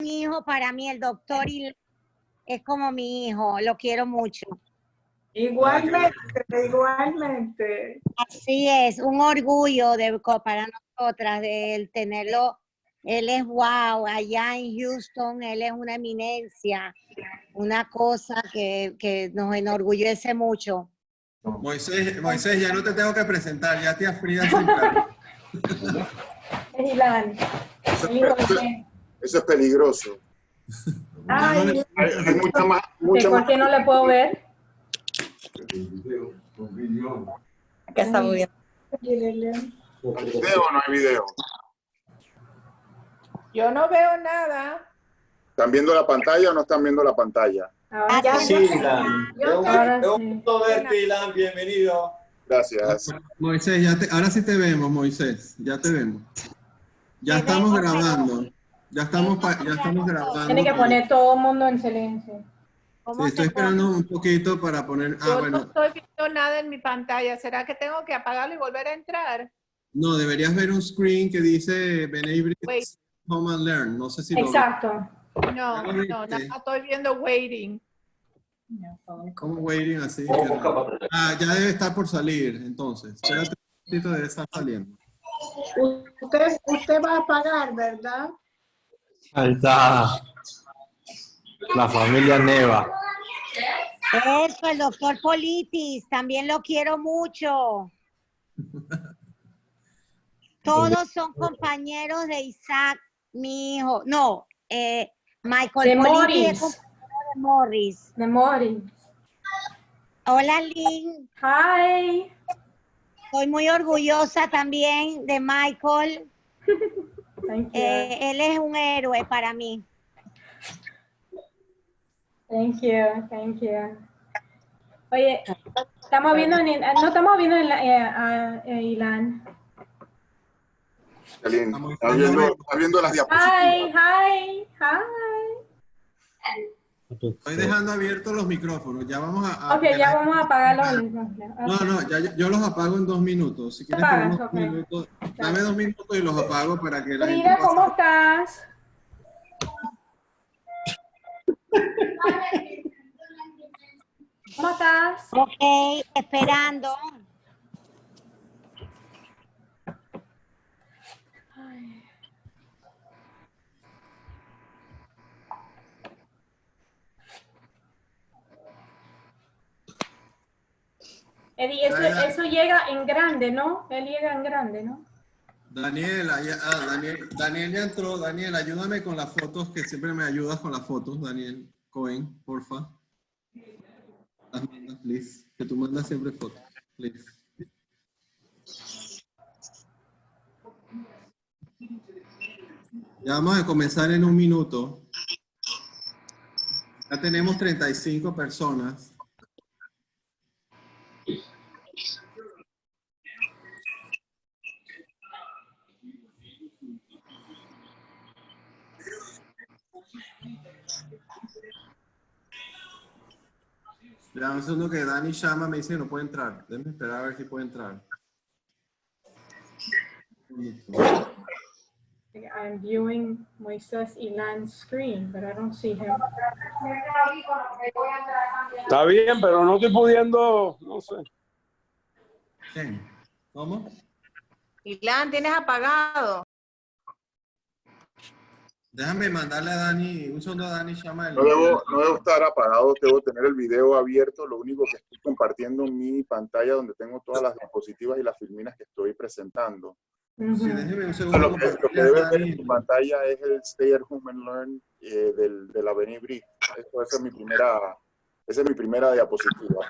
mi hijo, para mí el doctor es como mi hijo, lo quiero mucho. Igualmente, igualmente. Así es, un orgullo para nosotras de tenerlo. Él es wow, allá en Houston, él es una eminencia, una cosa que nos enorgullece mucho. Moisés, ya no te tengo que presentar, ya tía Frida se encargó. Es Ilan. Eso es peligroso. Ay, Hay mucha más. ¿por qué no le puedo ver? ¿Qué está muy bien? ¿Hay video o no hay video? Yo no veo nada. ¿Están viendo la pantalla o no están viendo la pantalla? Ahora Sí, Ilan. Ahora Es un sí. gusto verte, Ilan. Bienvenido. Gracias. Moisés, ahora sí te vemos, Moisés, ya te vemos. Ya estamos grabando. Ya estamos grabando. Tiene que poner todo el mundo en silencio. Sí, estoy esperando un poquito para poner. Yo no Bueno, estoy viendo nada en mi pantalla. ¿Será que tengo que apagarlo y volver a entrar? no, deberías ver un screen que dice Benabrit Wait. Home and Learn. No sé si lo Exacto. No, lo viste. no, nada, estoy viendo waiting. Como waiting así. Ya debe estar por salir, entonces. Espérate un poquito, debe estar saliendo. Usted va a pagar, ¿verdad? Ahí está. La familia Neva. Eso, el doctor Politis, también lo quiero mucho. Todos son compañeros de Isaac, mi hijo. No, Michael De Politis es Morris. compañero de Morris. De Morris. Hola, Lynn. Hi. Estoy muy orgullosa también de Michael. Thank you. Él es un héroe para mí. Thank you. Thank you. Oye, estamos viendo no estamos viendo Ilan. Aline, está viendo las diapositivas. Hi. Hi. Estoy dejando abiertos los micrófonos. Ya vamos a. Ok, ya vamos a apagarlos. No, yo los apago en 2 minutos. Si quieres, Apagas, por unos ok. minutos, dame 2 minutos y los apago para que la gente Frida, pueda ¿cómo estás? ¿Cómo estás? Ok, esperando. Eddie, eso llega en grande, ¿no? Él llega en grande, ¿no? Daniel ya entró. Daniel, ayúdame con las fotos, que siempre me ayudas con las fotos. Daniel Cohen, porfa. Las mandas, please. Que tú mandas siempre fotos, please. Ya vamos a comenzar en 1 minuto. Ya tenemos 35 personas. Ya, un segundo que Dani llama, me dice que no puede entrar. Déjame esperar a ver si puede entrar. I'm viewing Moisés Ilan's screen, but I don't see him. Está bien, pero no estoy pudiendo, no sé. ¿Quién? ¿Cómo? Ilan, tienes apagado. Déjame mandarle a Dani, un segundo a Dani llama. No debo estar apagado, debo tener el video abierto. Lo único que estoy compartiendo en mi pantalla donde tengo todas las diapositivas y las filminas que estoy presentando. Sí, déjeme un segundo. Lo que debe ver en mi pantalla es el Stay at Home and Learn de la Benabrit. Esa es mi primera diapositiva.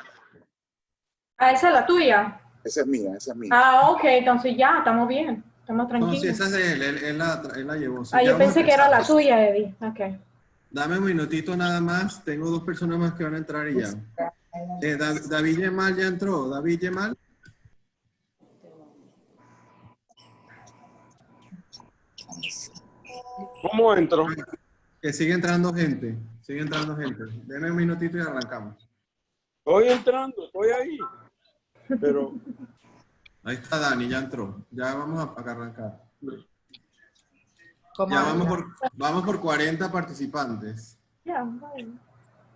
Ah, esa es la tuya. Esa es mía, esa es mía. Ah, ok, entonces ya, estamos bien. Estamos No, tranquilos. sí, esa es de él, él la llevó. Sí, Ah, ya yo vamos a pensé que era empezar. la tuya, Eddie. Ok. Dame un minutito nada más, tengo 2 personas más que van a entrar y ya. David Yemal ya entró. David Yemal. ¿Cómo entro? Que sigue entrando gente. Deme un minutito y arrancamos. Estoy entrando, estoy ahí. Pero Ahí está Dani, ya entró. Ya vamos a arrancar. Como Ya vamos por 40 participantes. Ya, bueno.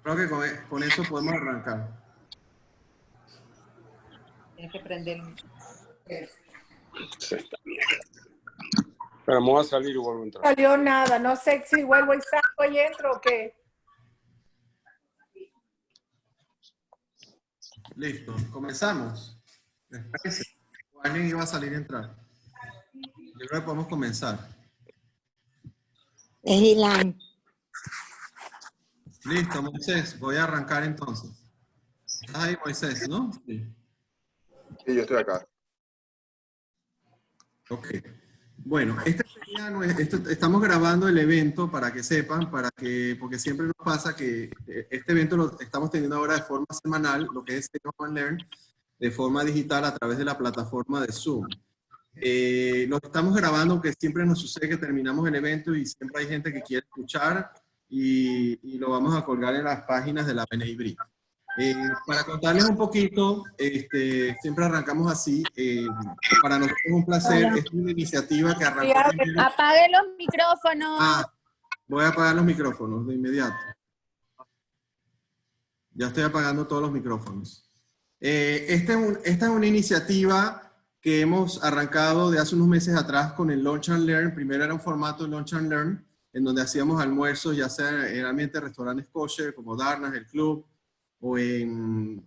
Creo que con eso podemos arrancar. Tienes que prender. Pero me voy a salir y vuelvo a entrar. Salió nada, no sé si vuelvo y salgo y entro o qué. Listo, comenzamos. ¿Les parece? ¿O alguien iba a salir y entrar? Yo creo que podemos comenzar. Es Ilan. Listo, Moisés, voy a arrancar entonces. ¿Estás ahí, Moisés, no? Sí. Sí, yo estoy acá. Ok. Bueno, estamos grabando el evento para que sepan, porque siempre nos pasa que este evento lo estamos teniendo ahora de forma semanal, lo que es Open and Learn, de forma digital a través de la plataforma de Zoom. Lo estamos grabando porque siempre nos sucede que terminamos el evento y siempre hay gente que quiere escuchar y lo vamos a colgar en las páginas de la PNI. Para contarles un poquito, siempre arrancamos así. Para nosotros es un placer. Es una iniciativa que arrancó primero. Apague los micrófonos. Voy a apagar los micrófonos de inmediato. Ya estoy apagando todos los micrófonos. Esta es una iniciativa que hemos arrancado de hace unos meses atrás con el Lunch and Learn. Primero era un formato de Lunch and Learn, en donde hacíamos almuerzos, ya sea realmente restaurantes kosher, como Darnas, El Club, o en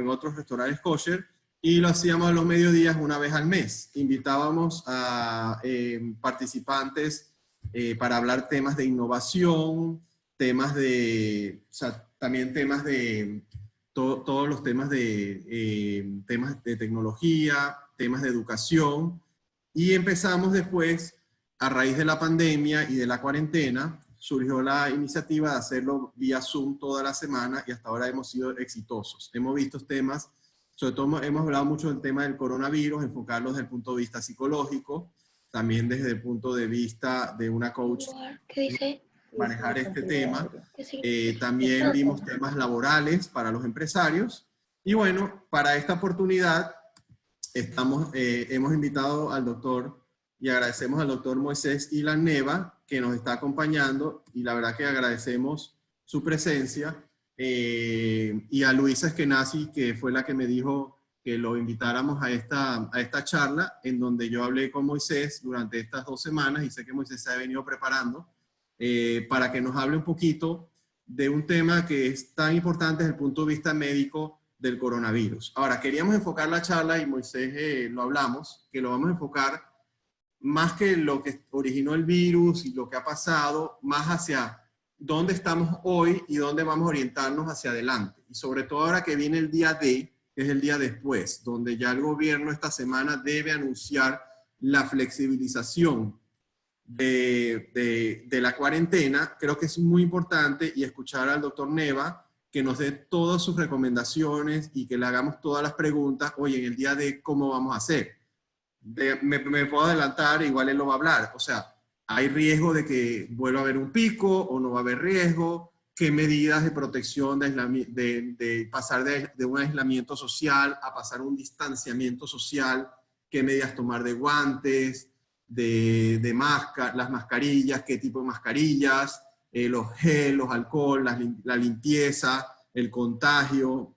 otros restaurantes kosher, y lo hacíamos a los mediodías una vez al mes. Invitábamos a participantes para hablar temas de innovación, también temas de todos los temas de tecnología, temas de educación, y empezamos después, a raíz de la pandemia y de la cuarentena, surgió la iniciativa de hacerlo vía Zoom toda la semana y hasta ahora hemos sido exitosos. Hemos visto temas, sobre todo hemos hablado mucho del tema del coronavirus, enfocarlo desde el punto de vista psicológico, también desde el punto de vista de una coach, manejar este tema. También vimos temas laborales para los empresarios. Y bueno, para esta oportunidad hemos invitado al doctor, y agradecemos al doctor Moisés Ilan Neva, que nos está acompañando, y la verdad que agradecemos su presencia, y a Luisa Eskenazi, que fue la que me dijo que lo invitáramos a esta charla, en donde yo hablé con Moisés durante estas 2 semanas, y sé que Moisés se ha venido preparando, para que nos hable un poquito de un tema que es tan importante desde el punto de vista médico del coronavirus. Ahora, queríamos enfocar la charla, y Moisés lo hablamos, que lo vamos a enfocar más que lo que originó el virus y lo que ha pasado, más hacia dónde estamos hoy y dónde vamos a orientarnos hacia adelante. Y sobre todo ahora que viene el día D, que es el día después, donde ya el gobierno esta semana debe anunciar la flexibilización de la cuarentena. Creo que es muy importante y escuchar al doctor Neva que nos dé todas sus recomendaciones y que le hagamos todas las preguntas. Oye, en el día D, ¿cómo vamos a hacer? Me puedo adelantar, igual él lo va a hablar. O sea, ¿hay riesgo de que vuelva a haber un pico o no va a haber riesgo? ¿Qué medidas de protección de pasar de un aislamiento social a pasar a un distanciamiento social? ¿Qué medidas tomar de guantes, de las mascarillas, qué tipo de mascarillas, los gel, los alcohol, la limpieza, el contagio?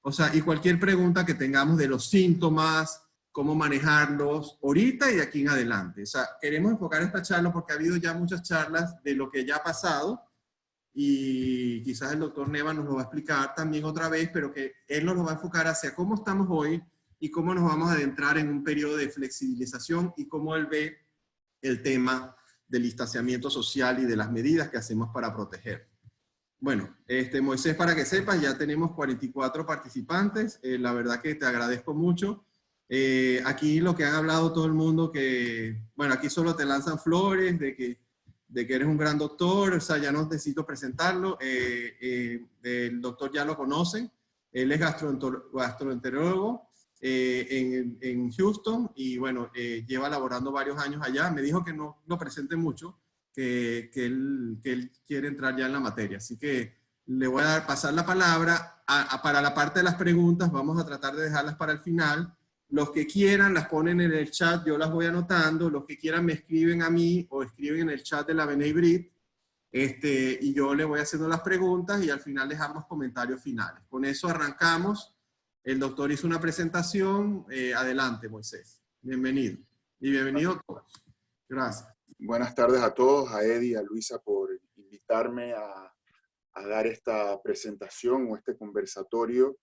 O sea, y cualquier pregunta que tengamos de los síntomas, cómo manejarlos ahorita y de aquí en adelante. O sea, queremos enfocar esta charla porque ha habido ya muchas charlas de lo que ya ha pasado, y quizás el doctor Neva nos lo va a explicar también otra vez, pero que él nos lo va a enfocar hacia cómo estamos hoy y cómo nos vamos a adentrar en un periodo de flexibilización y cómo él ve el tema del distanciamiento social y de las medidas que hacemos para proteger. Bueno, Moisés, para que sepas, ya tenemos 44 participantes. La verdad que te agradezco mucho. Aquí lo que han hablado todo el mundo, que, bueno, aquí solo te lanzan flores, de que eres un gran doctor, o sea, ya no necesito presentarlo. El doctor ya lo conocen, él es gastroenterólogo en Houston, y bueno, lleva laborando varios años allá. Me dijo que no lo presente mucho, que él quiere entrar ya en la materia, así que le voy a pasar la palabra. Para la parte de las preguntas vamos a tratar de dejarlas para el final, los que quieran las ponen en el chat, yo las voy anotando, los que quieran me escriben a mí o escriben en el chat de la B'nai B'rith, y yo le voy haciendo las preguntas y al final dejamos comentarios finales. Con eso arrancamos. El doctor hizo una presentación. Adelante, Moisés. Bienvenido. Y bienvenido a todos. Gracias. Buenas tardes a todos, a Eddie y a Luisa por invitarme a dar esta presentación o este conversatorio.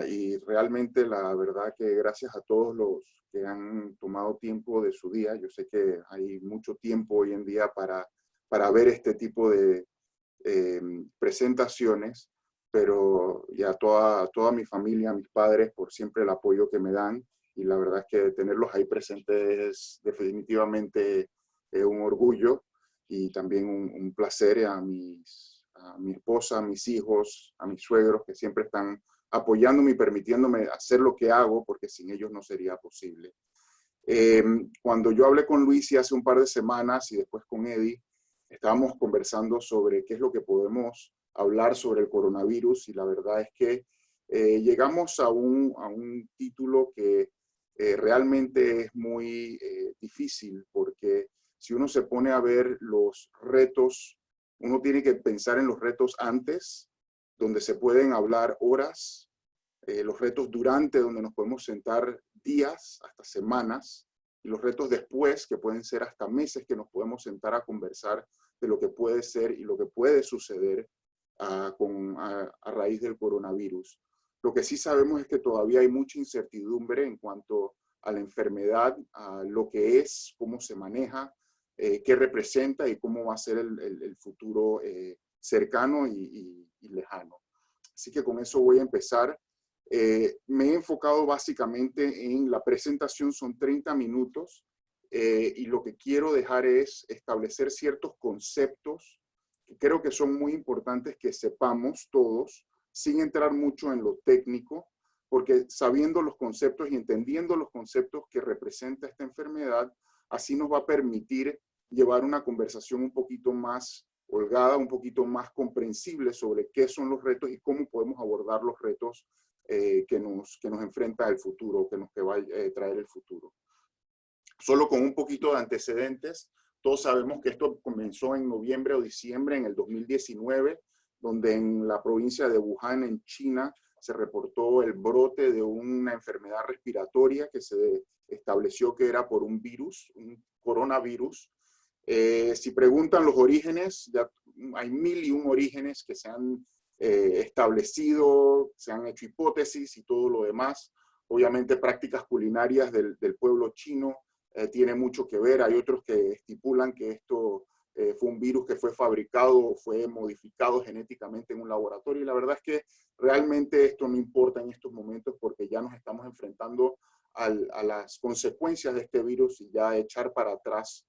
Y realmente la verdad que gracias a todos los que han tomado tiempo de su día. Yo sé que hay mucho tiempo hoy en día para ver este tipo de presentaciones, pero ya toda mi familia, mis padres, por siempre el apoyo que me dan, y la verdad es que tenerlos ahí presentes es definitivamente un orgullo y también un placer. A mi esposa, a mis hijos, a mis suegros que siempre están apoyándome y permitiéndome hacer lo que hago, porque sin ellos no sería posible. Cuando yo hablé con Luis hace un par de semanas y después con Eddie, estábamos conversando sobre qué es lo que podemos hablar sobre el coronavirus, y la verdad es que llegamos a un título que realmente es muy difícil, porque si uno se pone a ver los retos, uno tiene que pensar en los retos antes, donde se pueden hablar horas, los retos durante, donde nos podemos sentar días, hasta semanas, y los retos después, que pueden ser hasta meses, que nos podemos sentar a conversar de lo que puede ser y lo que puede suceder a raíz del coronavirus. Lo que sí sabemos es que todavía hay mucha incertidumbre en cuanto a la enfermedad, a lo que es, cómo se maneja, qué representa y cómo va a ser el futuro cercano y lejano. Así que con eso voy a empezar. Me he enfocado básicamente en la presentación, son 30 minutos, y lo que quiero dejar es establecer ciertos conceptos que creo que son muy importantes que sepamos todos, sin entrar mucho en lo técnico, porque sabiendo los conceptos y entendiendo los conceptos que representa esta enfermedad, así nos va a permitir llevar una conversación un poquito más holgada, un poquito más comprensible sobre qué son los retos y cómo podemos abordar los retos que nos enfrenta el futuro, que va a traer el futuro. Solo con un poquito de antecedentes, todos sabemos que esto comenzó en noviembre o diciembre en el 2019, donde en la provincia de Wuhan, en China, se reportó el brote de una enfermedad respiratoria que se estableció que era por un virus, un coronavirus. Si preguntan los orígenes, ya hay 1001 orígenes que se han establecido, se han hecho hipótesis y todo lo demás. Obviamente prácticas culinarias del pueblo chino tiene mucho que ver. Hay otros que estipulan que esto fue un virus que fue fabricado, fue modificado genéticamente en un laboratorio, y la verdad es que realmente esto no importa en estos momentos, porque ya nos estamos enfrentando a las consecuencias de este virus, y ya echar para atrás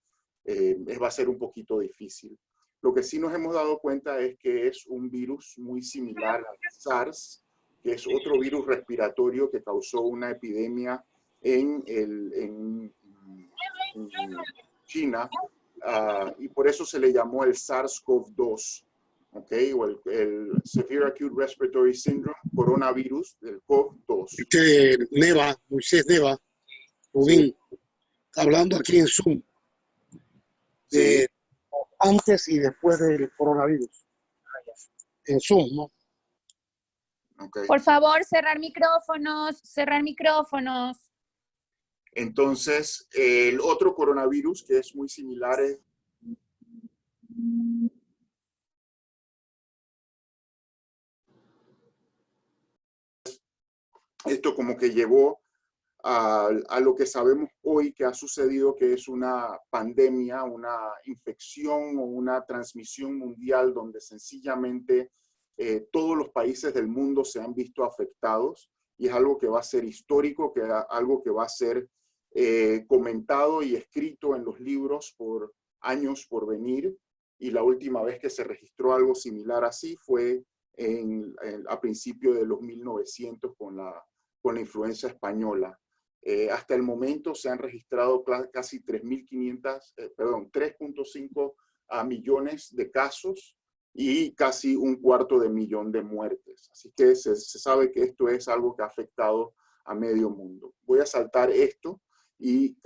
va a ser un poquito difícil. Lo que sí nos hemos dado cuenta es que es un virus muy similar al SARS, que es otro virus respiratorio que causó una epidemia en China, y por eso se le llamó el SARS-CoV-2, ¿ok? O el Severe Acute Respiratory Syndrome, coronavirus del CoV-2. Neva, Moisés Neva, Rubín, está hablando aquí en Zoom de antes y después del coronavirus. En Zoom, ¿no? Okay. Por favor, cerrar micrófonos, cerrar micrófonos. Entonces, el otro coronavirus que es muy similar es esto, como que llevó a lo que sabemos hoy que ha sucedido, que es una pandemia, una infección o una transmisión mundial donde sencillamente todos los países del mundo se han visto afectados, y es algo que va a ser histórico, algo que va a ser comentado y escrito en los libros por años por venir. Y la última vez que se registró algo similar así fue a principios de los 1900 con la influenza española. Hasta el momento se han registrado casi 3.5 millones de casos y casi 250.000 de muertes. Así que se sabe que esto es algo que ha afectado a medio mundo. Voy a saltar esto y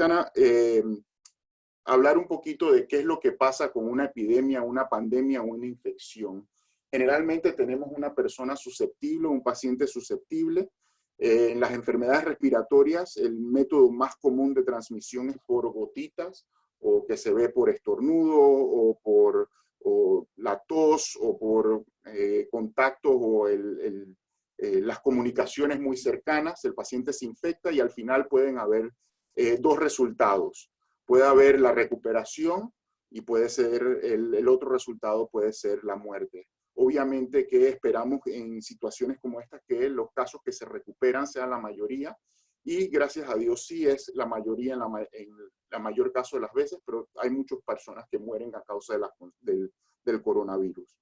hablar un poquito de qué es lo que pasa con una epidemia, una pandemia o una infección. Generalmente tenemos una persona susceptible, un paciente susceptible. En las enfermedades respiratorias, el método más común de transmisión es por gotitas, o que se ve por estornudo, o por la tos, o por contactos, o las comunicaciones muy cercanas. El paciente se infecta y al final pueden haber dos resultados. Puede haber la recuperación y puede ser el otro resultado puede ser la muerte. Obviamente que esperamos en situaciones como esta que los casos que se recuperan sean la mayoría, y gracias a Dios sí es la mayoría en la mayor caso de las veces, pero hay muchas personas que mueren a causa del coronavirus.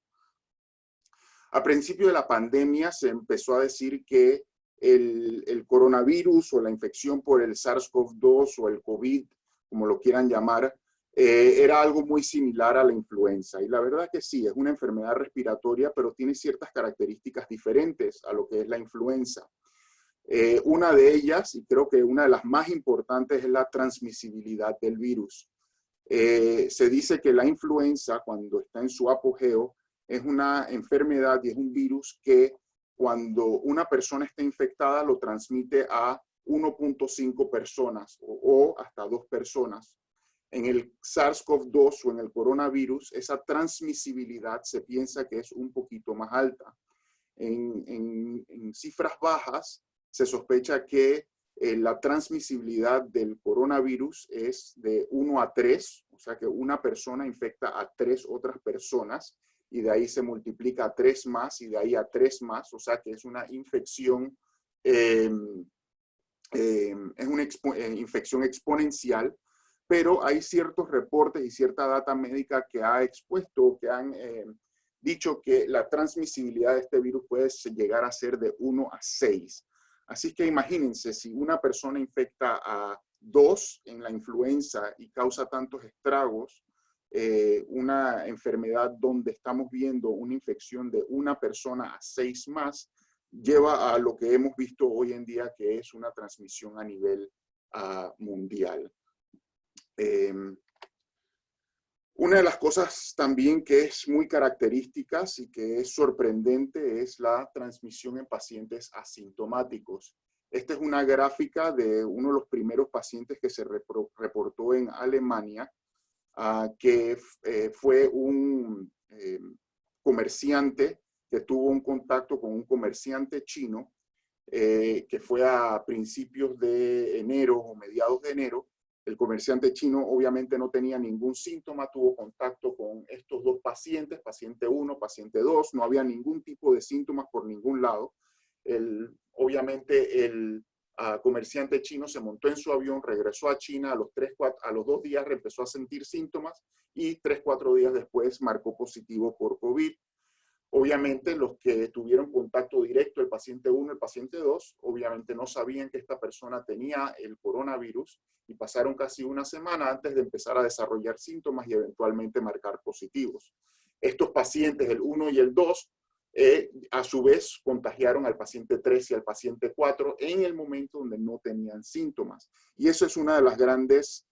A principio de la pandemia se empezó a decir que el coronavirus o la infección por el SARS-CoV-2 o el COVID, como lo quieran llamar, era algo muy similar a la influenza. Y la verdad que sí, es una enfermedad respiratoria, pero tiene ciertas características diferentes a lo que es la influenza. Una de ellas, y creo que una de las más importantes, es la transmisibilidad del virus. Se dice que la influenza, cuando está en su apogeo, es una enfermedad y es un virus que cuando una persona está infectada lo transmite a 1.5 personas o hasta 2 personas. En el SARS-CoV-2 o en el coronavirus, esa transmisibilidad se piensa que es un poquito más alta. En cifras bajas, se sospecha que la transmisibilidad del coronavirus es de 1 a 3, o sea que una persona infecta a 3 otras personas, y de ahí se multiplica a 3 más, y de ahí a 3 más, o sea que es una infección, infección exponencial, pero hay ciertos reportes y cierta data médica que ha expuesto, que han dicho que la transmisibilidad de este virus puede llegar a ser de 1 a 6. Así que imagínense, si una persona infecta a 2 en la influenza y causa tantos estragos, una enfermedad donde estamos viendo una infección de una persona a 6 más, lleva a lo que hemos visto hoy en día, que es una transmisión a nivel mundial. Una de las cosas también que es muy característica y que es sorprendente es la transmisión en pacientes asintomáticos. Esta es una gráfica de uno de los primeros pacientes que se reportó en Alemania, que fue un comerciante que tuvo un contacto con un comerciante chino, que fue a principios de enero o mediados de enero. El comerciante chino obviamente no tenía ningún síntoma, tuvo contacto con estos 2 pacientes, paciente 1, paciente 2, no había ningún tipo de síntomas por ningún lado. Obviamente el comerciante chino se montó en su avión, regresó a China, a los 2 días empezó a sentir síntomas y 3-4 días después marcó positivo por COVID. Obviamente los que tuvieron contacto directo, el paciente 1, el paciente 2, obviamente no sabían que esta persona tenía el coronavirus y pasaron casi una semana antes de empezar a desarrollar síntomas y eventualmente marcar positivos. Estos pacientes, el 1 y el 2, a su vez contagiaron al paciente 3 y al paciente 4 en el momento donde no tenían síntomas. Y eso es una de las grandes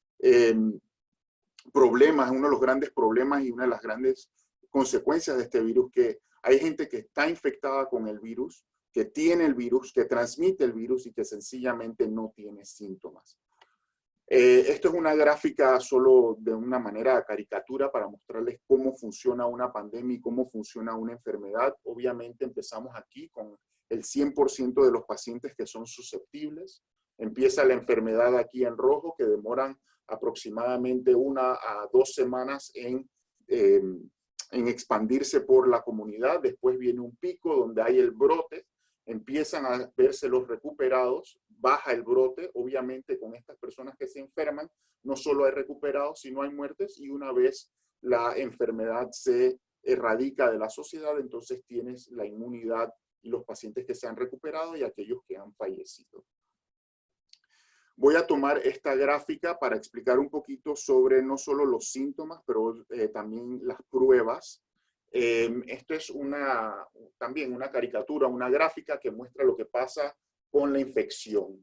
problemas, uno de los grandes problemas y una de las grandes consecuencias de este virus, que hay gente que está infectada con el virus, que tiene el virus, que transmite el virus y que sencillamente no tiene síntomas. Esto es una gráfica solo de una manera caricatura para mostrarles cómo funciona una pandemia y cómo funciona una enfermedad. Obviamente empezamos aquí con el 100% de los pacientes que son susceptibles. Empieza la enfermedad aquí en rojo, que demoran aproximadamente 1 a 2 semanas en expandirse por la comunidad. Después viene un pico donde hay el brote, empiezan a verse los recuperados, baja el brote. Obviamente con estas personas que se enferman, no solo hay recuperados, sino hay muertes, y una vez la enfermedad se erradica de la sociedad, entonces tienes la inmunidad y los pacientes que se han recuperado y aquellos que han fallecido. Voy a tomar esta gráfica para explicar un poquito sobre no solo los síntomas, pero también las pruebas. Esto es también una caricatura, una gráfica que muestra lo que pasa con la infección.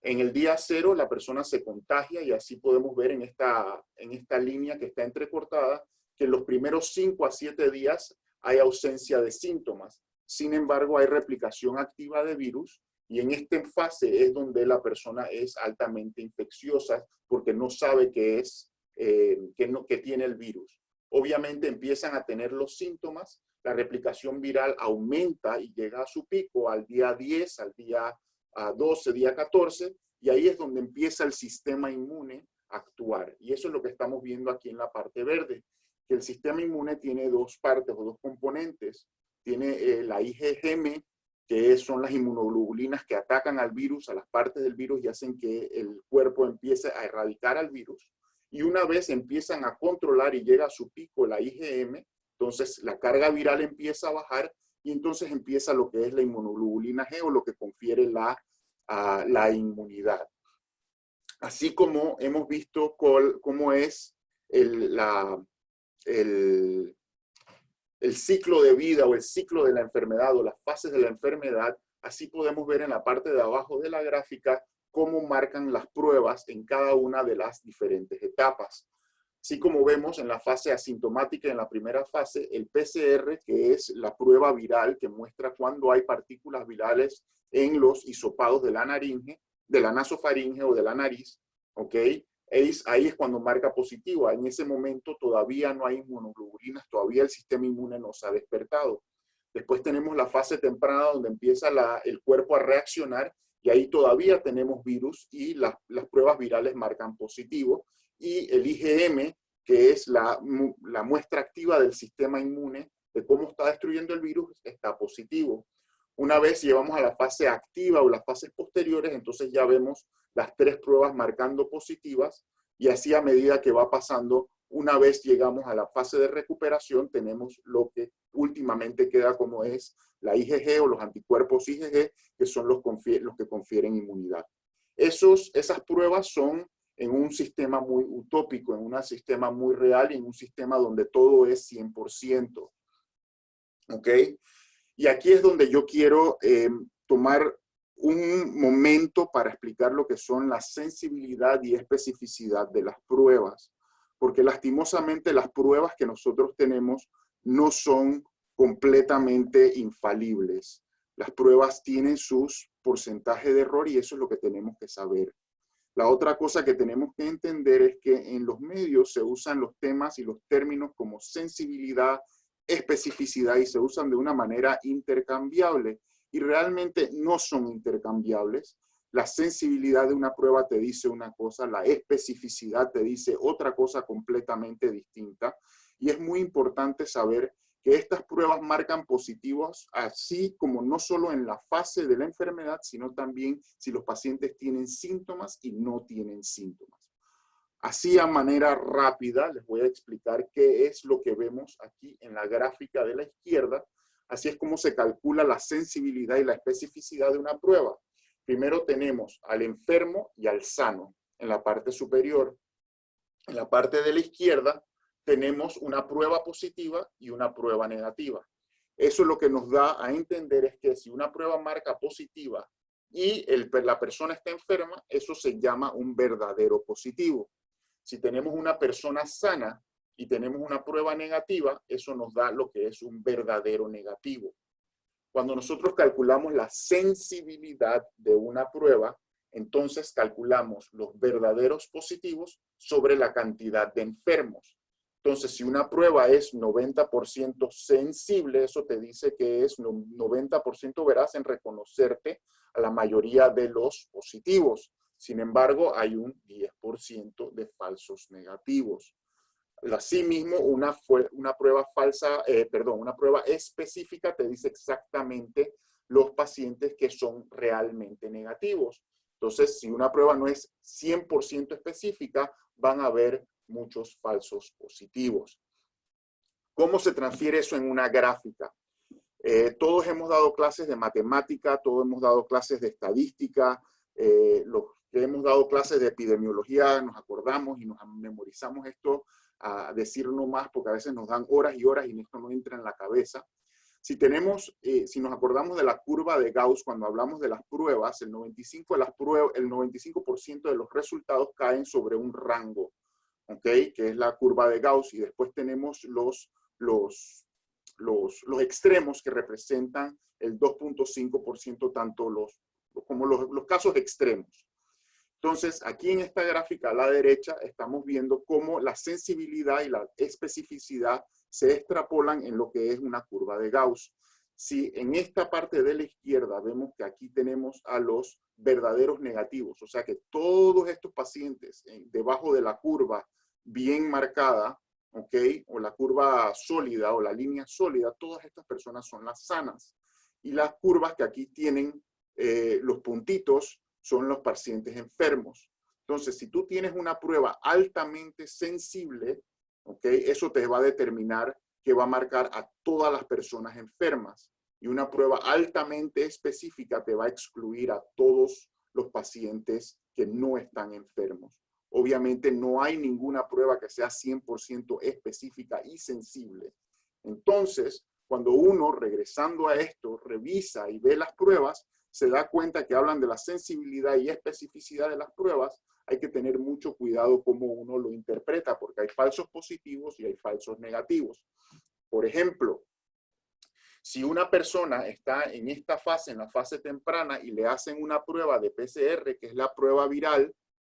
En el día 0 la persona se contagia y así podemos ver en esta línea que está entrecortada que en los primeros 5 a 7 días hay ausencia de síntomas. Sin embargo, hay replicación activa de virus y en esta fase es donde la persona es altamente infecciosa porque no sabe que tiene el virus. Obviamente empiezan a tener los síntomas, la replicación viral aumenta y llega a su pico al día 10, al día 12, día 14, y ahí es donde empieza el sistema inmune a actuar. Y eso es lo que estamos viendo aquí en la parte verde, que el sistema inmune tiene dos partes o dos componentes. Tiene la IgM, que son las inmunoglobulinas que atacan al virus, a las partes del virus y hacen que el cuerpo empiece a erradicar al virus. Y una vez empiezan a controlar y llega a su pico la IgM, entonces la carga viral empieza a bajar y entonces empieza lo que es la inmunoglobulina G o lo que confiere la inmunidad. Así como hemos visto cómo es el ciclo de vida o el ciclo de la enfermedad o las fases de la enfermedad, así podemos ver en la parte de abajo de la gráfica cómo marcan las pruebas en cada una de las diferentes etapas. Así como vemos en la fase asintomática, en la primera fase, el PCR, que es la prueba viral que muestra cuando hay partículas virales en los hisopados de la naringe, de la nasofaringe o de la nariz, ¿ok? Ahí es cuando marca positivo. En ese momento todavía no hay inmunoglobulinas, todavía el sistema inmune no se ha despertado. Después tenemos la fase temprana donde empieza el cuerpo a reaccionar y ahí todavía tenemos virus y las pruebas virales marcan positivo. Y el IgM, que es la muestra activa del sistema inmune de cómo está destruyendo el virus, está positivo. Una vez llevamos a la fase activa o las fases posteriores, entonces ya vemos las 3 pruebas marcando positivas y así a medida que va pasando, una vez llegamos a la fase de recuperación, tenemos lo que últimamente queda como es la IgG o los anticuerpos IgG, que son los que confieren inmunidad. Esas pruebas son en un sistema muy utópico, en un sistema muy real y en un sistema donde todo es 100%. ¿Ok? Y aquí es donde yo quiero tomar un momento para explicar lo que son la sensibilidad y especificidad de las pruebas. Porque lastimosamente las pruebas que nosotros tenemos no son completamente infalibles. Las pruebas tienen sus porcentajes de error y eso es lo que tenemos que saber. La otra cosa que tenemos que entender es que en los medios se usan los temas y los términos como sensibilidad, especificidad y se usan de una manera intercambiable y realmente no son intercambiables. La sensibilidad de una prueba te dice una cosa, la especificidad te dice otra cosa completamente distinta y es muy importante saber que estas pruebas marcan positivos, así como no solo en la fase de la enfermedad, sino también si los pacientes tienen síntomas y no tienen síntomas. Así a manera rápida les voy a explicar qué es lo que vemos aquí en la gráfica de la izquierda. Así es como se calcula la sensibilidad y la especificidad de una prueba. Primero tenemos al enfermo y al sano en la parte superior. En la parte de la izquierda tenemos una prueba positiva y una prueba negativa. Eso lo que nos da a entender es que si una prueba marca positiva y la persona está enferma, eso se llama un verdadero positivo. Si tenemos una persona sana y tenemos una prueba negativa, eso nos da lo que es un verdadero negativo. Cuando nosotros calculamos la sensibilidad de una prueba, entonces calculamos los verdaderos positivos sobre la cantidad de enfermos. Entonces, si una prueba es 90% sensible, eso te dice que es 90% veraz en reconocerte a la mayoría de los positivos. Sin embargo, hay un 10% de falsos negativos. Asimismo, una prueba específica te dice exactamente los pacientes que son realmente negativos. Entonces, si una prueba no es 100% específica, van a haber muchos falsos positivos. ¿Cómo se transfiere eso en una gráfica? Todos hemos dado clases de matemática, todos hemos dado clases de estadística, los que hemos dado clases de epidemiología, nos acordamos y nos memorizamos esto a decir no más, porque a veces nos dan horas y horas y esto no entra en la cabeza. Si tenemos, si nos acordamos de la curva de Gauss, cuando hablamos de las pruebas, el 95% de los resultados caen sobre un rango, ¿ok? Que es la curva de Gauss, y después tenemos los extremos que representan el 2.5%, tanto como los casos extremos. Entonces, aquí en esta gráfica a la derecha estamos viendo cómo la sensibilidad y la especificidad se extrapolan en lo que es una curva de Gauss. Si en esta parte de la izquierda vemos que aquí tenemos a los verdaderos negativos, o sea que todos estos pacientes debajo de la curva bien marcada, ¿ok? O la curva sólida o la línea sólida, todas estas personas son las sanas. Y las curvas que aquí tienen los puntitos son los pacientes enfermos. Entonces, si tú tienes una prueba altamente sensible, ¿ok? Eso te va a determinar que va a marcar a todas las personas enfermas. Y una prueba altamente específica te va a excluir a todos los pacientes que no están enfermos. Obviamente no hay ninguna prueba que sea 100% específica y sensible. Entonces, cuando uno, regresando a esto, revisa y ve las pruebas, se da cuenta que hablan de la sensibilidad y especificidad de las pruebas. Hay que tener mucho cuidado cómo uno lo interpreta, porque hay falsos positivos y hay falsos negativos. Por ejemplo, si una persona está en esta fase, en la fase temprana, y le hacen una prueba de PCR, que es la prueba viral,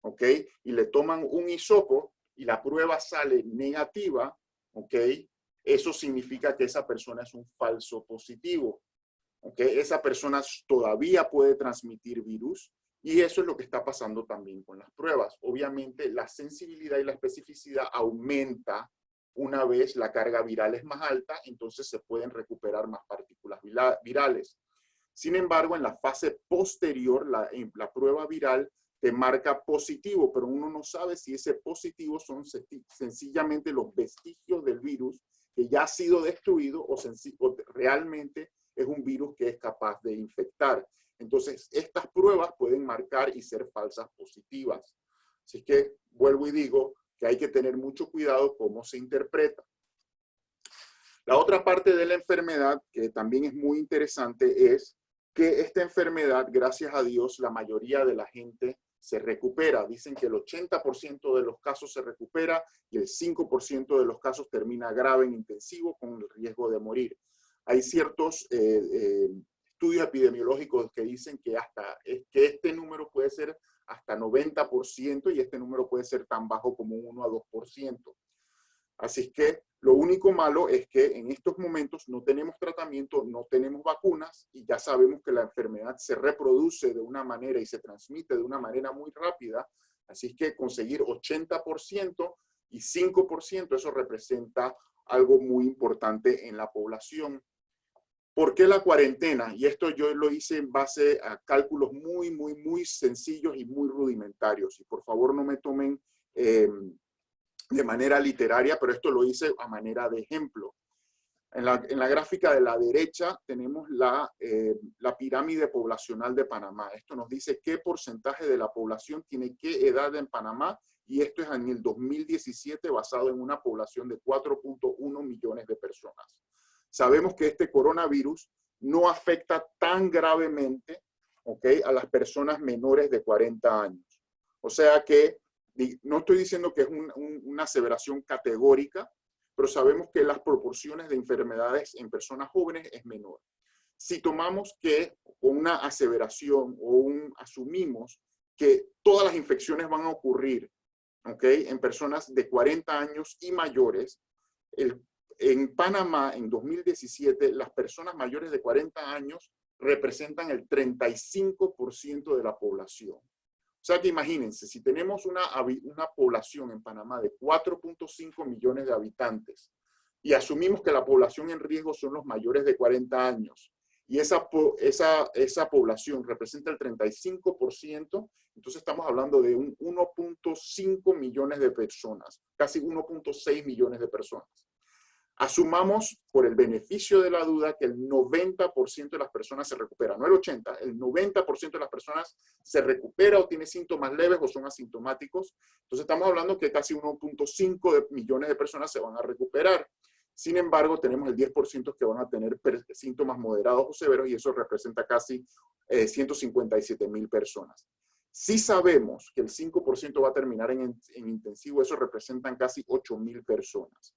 ¿ok? Y le toman un hisopo y la prueba sale negativa, ¿ok? Eso significa que esa persona es un falso positivo, ¿ok? Esa persona todavía puede transmitir virus, y eso es lo que está pasando también con las pruebas. Obviamente la sensibilidad y la especificidad aumenta una vez la carga viral es más alta, entonces se pueden recuperar más partículas virales. Sin embargo, en la fase posterior, la prueba viral te marca positivo, pero uno no sabe si ese positivo son sencillamente los vestigios del virus que ya ha sido destruido o realmente es un virus que es capaz de infectar. Entonces, estas pruebas pueden marcar y ser falsas positivas. Así que, vuelvo y digo que hay que tener mucho cuidado cómo se interpreta. La otra parte de la enfermedad, que también es muy interesante, es que esta enfermedad, gracias a Dios, la mayoría de la gente se recupera. Dicen que el 80% de los casos se recupera y el 5% de los casos termina grave en intensivo con el riesgo de morir. Hay ciertos estudios epidemiológicos que dicen que este número puede ser hasta 90% y este número puede ser tan bajo como un 1 a 2%. Así es que lo único malo es que en estos momentos no tenemos tratamiento, no tenemos vacunas y ya sabemos que la enfermedad se reproduce de una manera y se transmite de una manera muy rápida. Así es que conseguir 80% y 5%, eso representa algo muy importante en la población. ¿Por qué la cuarentena? Y esto yo lo hice en base a cálculos muy sencillos y muy rudimentarios. Y por favor no me tomen de manera literaria, pero esto lo hice a manera de ejemplo. En la gráfica de la derecha tenemos la pirámide poblacional de Panamá. Esto nos dice qué porcentaje de la población tiene qué edad en Panamá, y esto es en el 2017 basado en una población de 4.1 millones de personas. Sabemos que este coronavirus no afecta tan gravemente, ¿ok?, a las personas menores de 40 años. O sea que no estoy diciendo que es una aseveración categórica, pero sabemos que las proporciones de enfermedades en personas jóvenes es menor. Si tomamos que una aseveración asumimos que todas las infecciones van a ocurrir, ¿ok?, en personas de 40 años y mayores, en Panamá, en 2017, las personas mayores de 40 años representan el 35% de la población. O sea que imagínense, si tenemos una población en Panamá de 4.5 millones de habitantes y asumimos que la población en riesgo son los mayores de 40 años y esa población representa el 35%, entonces estamos hablando de un 1.5 millones de personas, casi 1.6 millones de personas. Asumamos, por el beneficio de la duda, que el 90% de las personas se recupera, no el 80%, el 90% de las personas se recupera o tiene síntomas leves o son asintomáticos. Entonces estamos hablando que casi 1.5 millones de personas se van a recuperar. Sin embargo, tenemos el 10% que van a tener síntomas moderados o severos y eso representa casi 157,000 personas. Si sabemos que el 5% va a terminar en intensivo, eso representan casi 8,000 personas.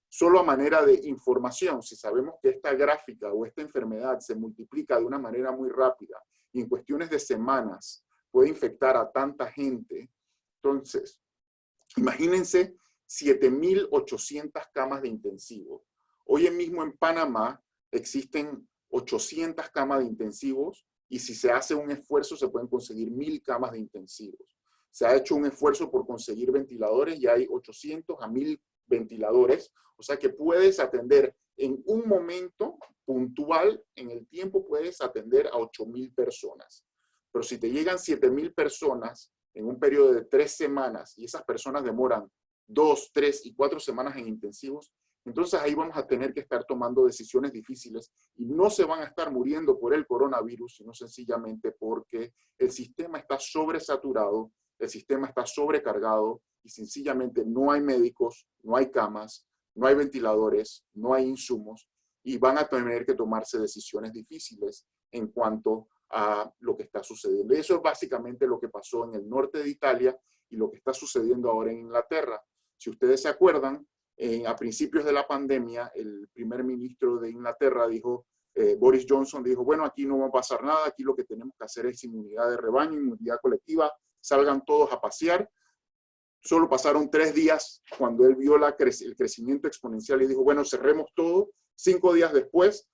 Solo a manera de información, si sabemos que esta gráfica o esta enfermedad se multiplica de una manera muy rápida y en cuestiones de semanas puede infectar a tanta gente, entonces, imagínense 7,800 camas de intensivo. Hoy mismo en Panamá existen 800 camas de intensivos y si se hace un esfuerzo se pueden conseguir 1,000 camas de intensivos. Se ha hecho un esfuerzo por conseguir ventiladores y hay 800 a 1,000 ventiladores. O sea que puedes atender en un momento puntual, en el tiempo puedes atender a 8,000 personas. Pero si te llegan 7,000 personas en un periodo de 3 semanas y esas personas demoran 2, 3 y 4 semanas en intensivos, entonces ahí vamos a tener que estar tomando decisiones difíciles y no se van a estar muriendo por el coronavirus, sino sencillamente porque el sistema está sobresaturado, el sistema está sobrecargado y sencillamente no hay médicos, no hay camas, no hay ventiladores, no hay insumos y van a tener que tomarse decisiones difíciles en cuanto a lo que está sucediendo. Y eso es básicamente lo que pasó en el norte de Italia y lo que está sucediendo ahora en Inglaterra. Si ustedes se acuerdan, a principios de la pandemia, el primer ministro de Inglaterra dijo, Boris Johnson dijo, bueno, aquí no va a pasar nada, aquí lo que tenemos que hacer es inmunidad de rebaño, inmunidad colectiva, salgan todos a pasear. Solo pasaron 3 días cuando él vio el crecimiento exponencial y dijo, bueno, cerremos todo. 5 días después,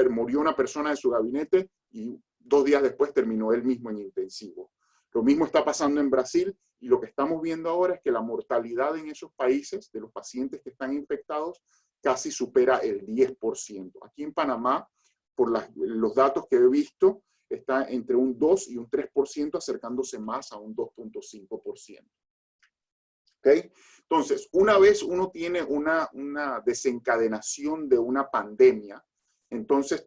murió una persona de su gabinete y 2 días después terminó él mismo en intensivo. Lo mismo está pasando en Brasil y lo que estamos viendo ahora es que la mortalidad en esos países de los pacientes que están infectados casi supera el 10%. Aquí en Panamá, por los datos que he visto, está entre un 2 y un 3%, acercándose más a un 2.5%. ¿Okay? Entonces, una vez uno tiene una desencadenación de una pandemia, entonces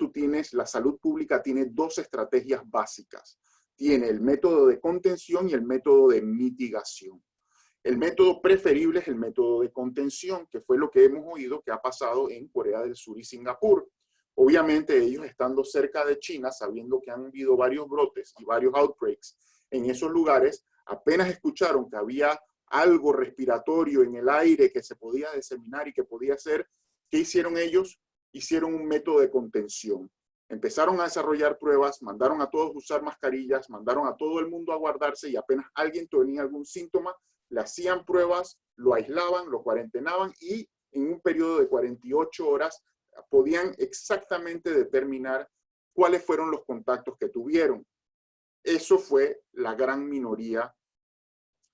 la salud pública tiene 2 estrategias básicas. Tiene el método de contención y el método de mitigación. El método preferible es el método de contención, que fue lo que hemos oído que ha pasado en Corea del Sur y Singapur. Obviamente ellos estando cerca de China, sabiendo que han habido varios brotes y varios outbreaks en esos lugares, apenas escucharon que había algo respiratorio en el aire que se podía diseminar y que podía ser, ¿qué hicieron ellos? Hicieron un método de contención. Empezaron a desarrollar pruebas, mandaron a todos a usar mascarillas, mandaron a todo el mundo a guardarse y apenas alguien tenía algún síntoma, le hacían pruebas, lo aislaban, lo cuarentenaban y en un periodo de 48 horas podían exactamente determinar cuáles fueron los contactos que tuvieron. Eso fue la gran minoría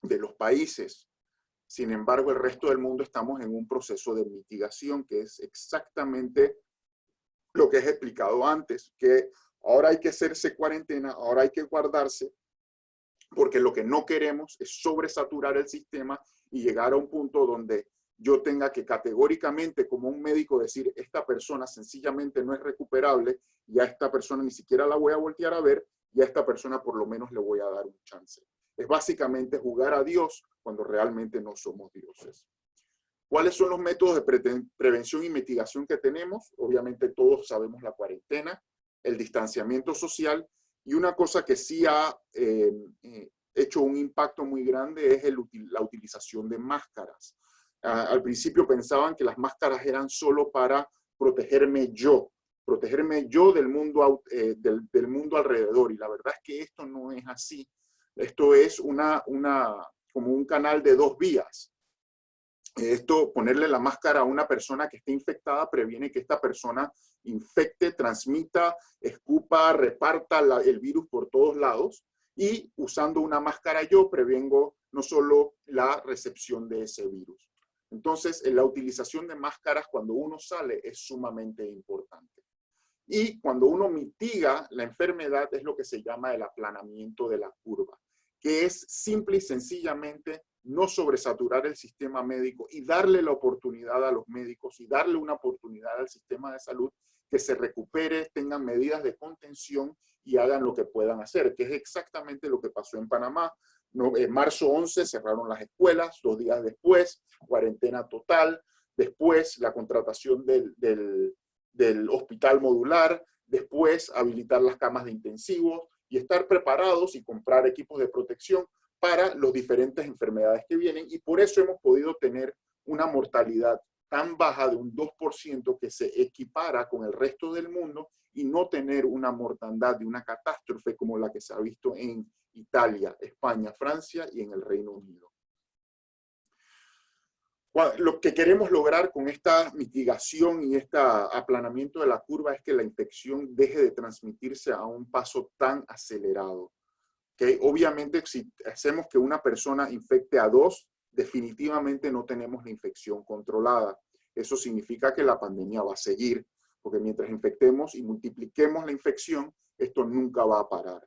de los países. Sin embargo, el resto del mundo estamos en un proceso de mitigación que es exactamente lo que he explicado antes, que ahora hay que hacerse cuarentena, ahora hay que guardarse, porque lo que no queremos es sobresaturar el sistema y llegar a un punto donde yo tenga que categóricamente como un médico decir, esta persona sencillamente no es recuperable y a esta persona ni siquiera la voy a voltear a ver y a esta persona por lo menos le voy a dar un chance. Es básicamente jugar a Dios cuando realmente no somos dioses. ¿Cuáles son los métodos de prevención y mitigación que tenemos? Obviamente todos sabemos la cuarentena, el distanciamiento social y una cosa que sí ha hecho un impacto muy grande es la utilización de máscaras. Al principio pensaban que las máscaras eran solo para protegerme yo del mundo, del mundo alrededor y la verdad es que esto no es así. Esto es como un canal de 2 vías. Esto, ponerle la máscara a una persona que esté infectada, previene que esta persona infecte, transmita, escupa, reparta el virus por todos lados. Y usando una máscara yo prevengo no solo la recepción de ese virus. Entonces, la utilización de máscaras cuando uno sale es sumamente importante. Y cuando uno mitiga la enfermedad es lo que se llama el aplanamiento de la curva, que es simple y sencillamente no sobresaturar el sistema médico y darle la oportunidad a los médicos y darle una oportunidad al sistema de salud que se recupere, tengan medidas de contención y hagan lo que puedan hacer, que es exactamente lo que pasó en Panamá. En marzo 11 cerraron las escuelas, 2 días después, cuarentena total, después la contratación del hospital modular, después habilitar las camas de intensivos y estar preparados y comprar equipos de protección para las diferentes enfermedades que vienen, y por eso hemos podido tener una mortalidad tan baja de un 2% que se equipara con el resto del mundo y no tener una mortandad de una catástrofe como la que se ha visto en Italia, España, Francia y en el Reino Unido. Lo que queremos lograr con esta mitigación y este aplanamiento de la curva es que la infección deje de transmitirse a un paso tan acelerado. ¿Okay? Obviamente, si hacemos que una persona infecte a 2, definitivamente no tenemos la infección controlada. Eso significa que la pandemia va a seguir, porque mientras infectemos y multipliquemos la infección, esto nunca va a parar.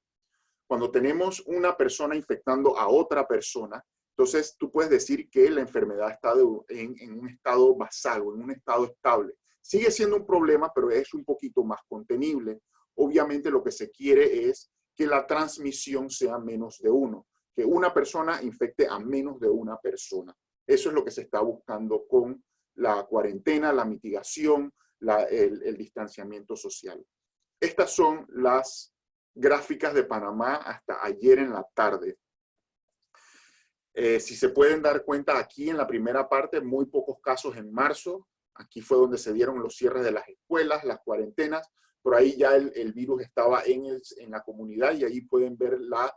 Cuando tenemos una persona infectando a otra persona, entonces tú puedes decir que la enfermedad está en un estado basal o en un estado estable. Sigue siendo un problema, pero es un poquito más contenible. Obviamente lo que se quiere es que la transmisión sea menos de 1, que una persona infecte a menos de una persona. Eso es lo que se está buscando con la cuarentena, la mitigación, el distanciamiento social. Estas son las gráficas de Panamá hasta ayer en la tarde. Si se pueden dar cuenta, aquí en la primera parte, muy pocos casos en marzo. Aquí fue donde se dieron los cierres de las escuelas, las cuarentenas. Por ahí ya el virus estaba en la comunidad y ahí pueden ver la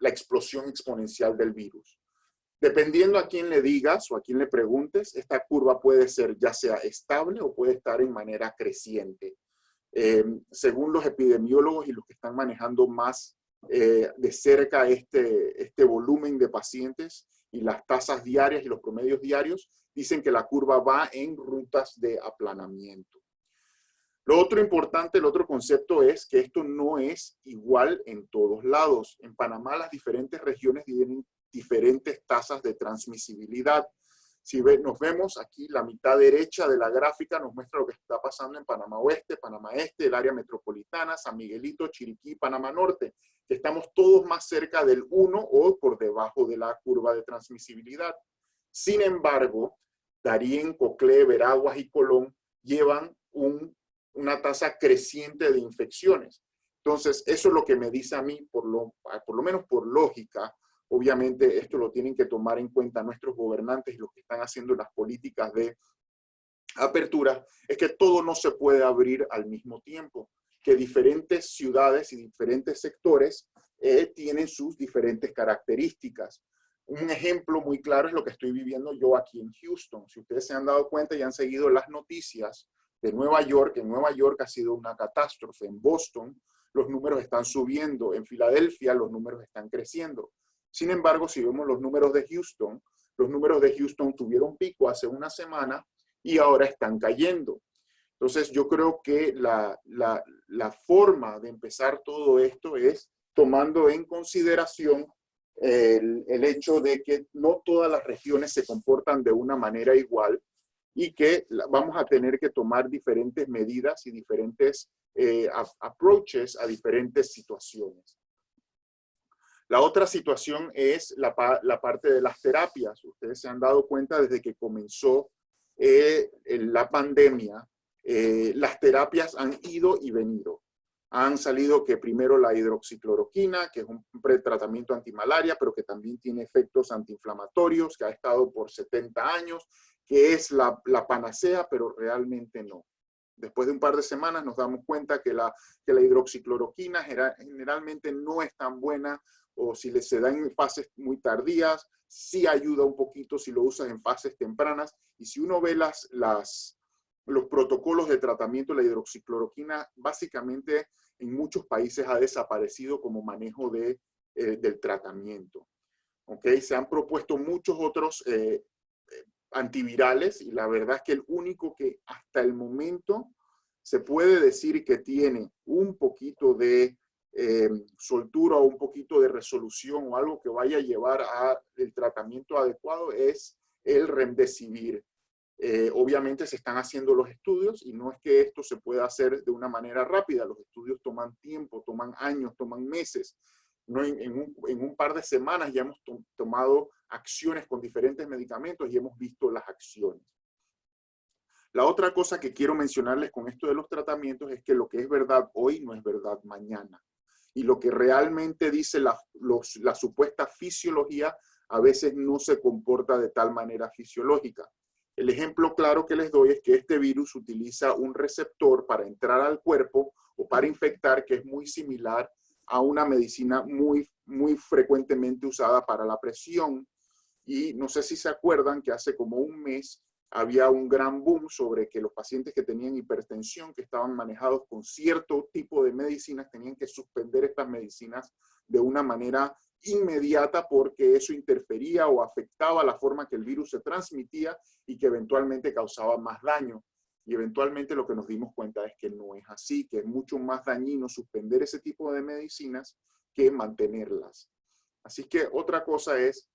explosión exponencial del virus. Dependiendo a quién le digas o a quién le preguntes, esta curva puede ser ya sea estable o puede estar en manera creciente. Según los epidemiólogos y los que están manejando más de cerca este volumen de pacientes y las tasas diarias y los promedios diarios, dicen que la curva va en rutas de aplanamiento. Lo otro importante, el otro concepto es que esto no es igual en todos lados. En Panamá las diferentes regiones tienen diferentes tasas de transmisibilidad. Si nos vemos aquí, la mitad derecha de la gráfica nos muestra lo que está pasando en Panamá Oeste, Panamá Este, el área metropolitana, San Miguelito, Chiriquí, Panamá Norte, que estamos todos más cerca del 1 o por debajo de la curva de transmisibilidad. Sin embargo, Darién, Coclé, Veraguas y Colón llevan una tasa creciente de infecciones. Entonces, eso es lo que me dice a mí, por lo menos por lógica. Obviamente esto lo tienen que tomar en cuenta nuestros gobernantes y los que están haciendo las políticas de apertura, es que todo no se puede abrir al mismo tiempo, que diferentes ciudades y diferentes sectores tienen sus diferentes características. Un ejemplo muy claro es lo que estoy viviendo yo aquí en Houston. Si ustedes se han dado cuenta y han seguido las noticias de Nueva York, en Nueva York ha sido una catástrofe. En Boston los números están subiendo, en Filadelfia los números están creciendo. Sin embargo, si vemos los números de Houston tuvieron pico hace una semana y ahora están cayendo. Entonces, yo creo que la forma de empezar todo esto es tomando en consideración el hecho de que no todas las regiones se comportan de una manera igual y que vamos a tener que tomar diferentes medidas y diferentes approaches a diferentes situaciones. La otra situación es la parte de las terapias. Ustedes se han dado cuenta desde que comenzó la pandemia, las terapias han ido y venido. Han salido que primero la hidroxicloroquina, que es un pretratamiento antimalaria, pero que también tiene efectos antiinflamatorios, que ha estado por 70 años, que es la panacea, pero realmente no. Después de un par de semanas nos damos cuenta que la hidroxicloroquina generalmente no es tan buena, o si se da en fases muy tardías, sí ayuda un poquito si lo usas en fases tempranas. Y si uno ve los protocolos de tratamiento de la hidroxicloroquina, básicamente en muchos países ha desaparecido como manejo del tratamiento. ¿Okay? Se han propuesto muchos otros antivirales y la verdad es que el único que hasta el momento se puede decir que tiene un poquito de soltura o un poquito de resolución o algo que vaya a llevar al tratamiento adecuado es el remdesivir. Obviamente se están haciendo los estudios y no es que esto se pueda hacer de una manera rápida. Los estudios toman tiempo, toman años, toman meses. No, en un par de semanas ya hemos tomado acciones con diferentes medicamentos y hemos visto las acciones. La otra cosa que quiero mencionarles con esto de los tratamientos es que lo que es verdad hoy no es verdad mañana. Y lo que realmente dice la supuesta fisiología a veces no se comporta de tal manera fisiológica. El ejemplo claro que les doy es que este virus utiliza un receptor para entrar al cuerpo o para infectar que es muy similar a una medicina muy frecuentemente usada para la presión. Y no sé si se acuerdan que hace como un mes había un gran boom sobre que los pacientes que tenían hipertensión, que estaban manejados con cierto tipo de medicinas, tenían que suspender estas medicinas de una manera inmediata porque eso interfería o afectaba la forma que el virus se transmitía y que eventualmente causaba más daño. Y eventualmente lo que nos dimos cuenta es que no es así, que es mucho más dañino suspender ese tipo de medicinas que mantenerlas. Así que otra cosa es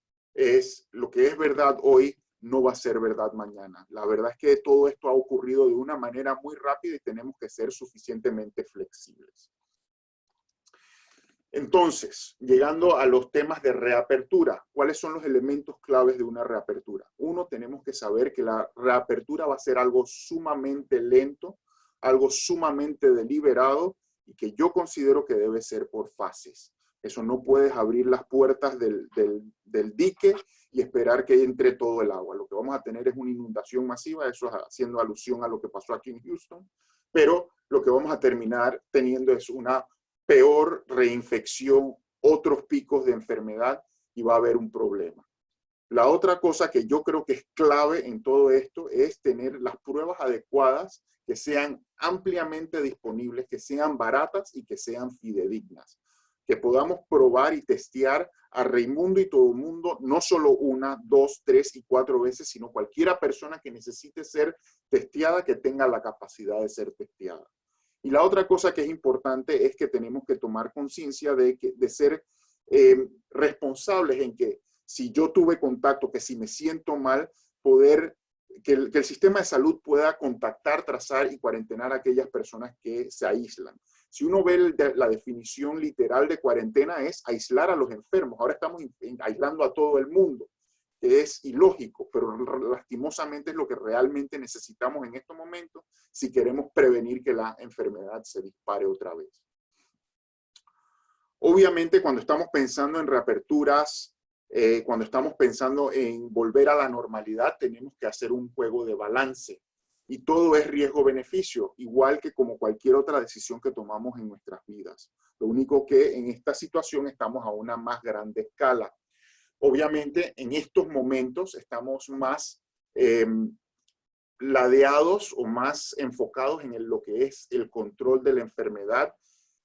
lo que es verdad hoy no va a ser verdad mañana. La verdad es que todo esto ha ocurrido de una manera muy rápida y tenemos que ser suficientemente flexibles. Entonces, llegando a los temas de reapertura, ¿cuáles son los elementos claves de una reapertura? Uno, tenemos que saber que la reapertura va a ser algo sumamente lento, algo sumamente deliberado y que yo considero que debe ser por fases. Eso no puedes abrir las puertas del dique y esperar que entre todo el agua. Lo que vamos a tener es una inundación masiva, eso haciendo alusión a lo que pasó aquí en Houston, pero lo que vamos a terminar teniendo es una peor reinfección, otros picos de enfermedad y va a haber un problema. La otra cosa que yo creo que es clave en todo esto es tener las pruebas adecuadas que sean ampliamente disponibles, que sean baratas y que sean fidedignas. Que podamos probar y testear a Raimundo y todo el mundo, no solo 1, 2, 3 y 4 veces, sino cualquiera persona que necesite ser testeada, que tenga la capacidad de ser testeada. Y la otra cosa que es importante es que tenemos que tomar conciencia de ser responsables en que si yo tuve contacto, que si me siento mal, que el sistema de salud pueda contactar, trazar y cuarentenar a aquellas personas que se aíslan. Si uno ve la definición literal de cuarentena es aislar a los enfermos. Ahora estamos aislando a todo el mundo. Es ilógico, pero lastimosamente es lo que realmente necesitamos en estos momentos si queremos prevenir que la enfermedad se dispare otra vez. Obviamente, cuando estamos pensando en reaperturas, cuando estamos pensando en volver a la normalidad, tenemos que hacer un juego de balance. Y todo es riesgo-beneficio, igual que como cualquier otra decisión que tomamos en nuestras vidas. Lo único que en esta situación estamos a una más grande escala. Obviamente, en estos momentos estamos más ladeados o más enfocados en lo que es el control de la enfermedad.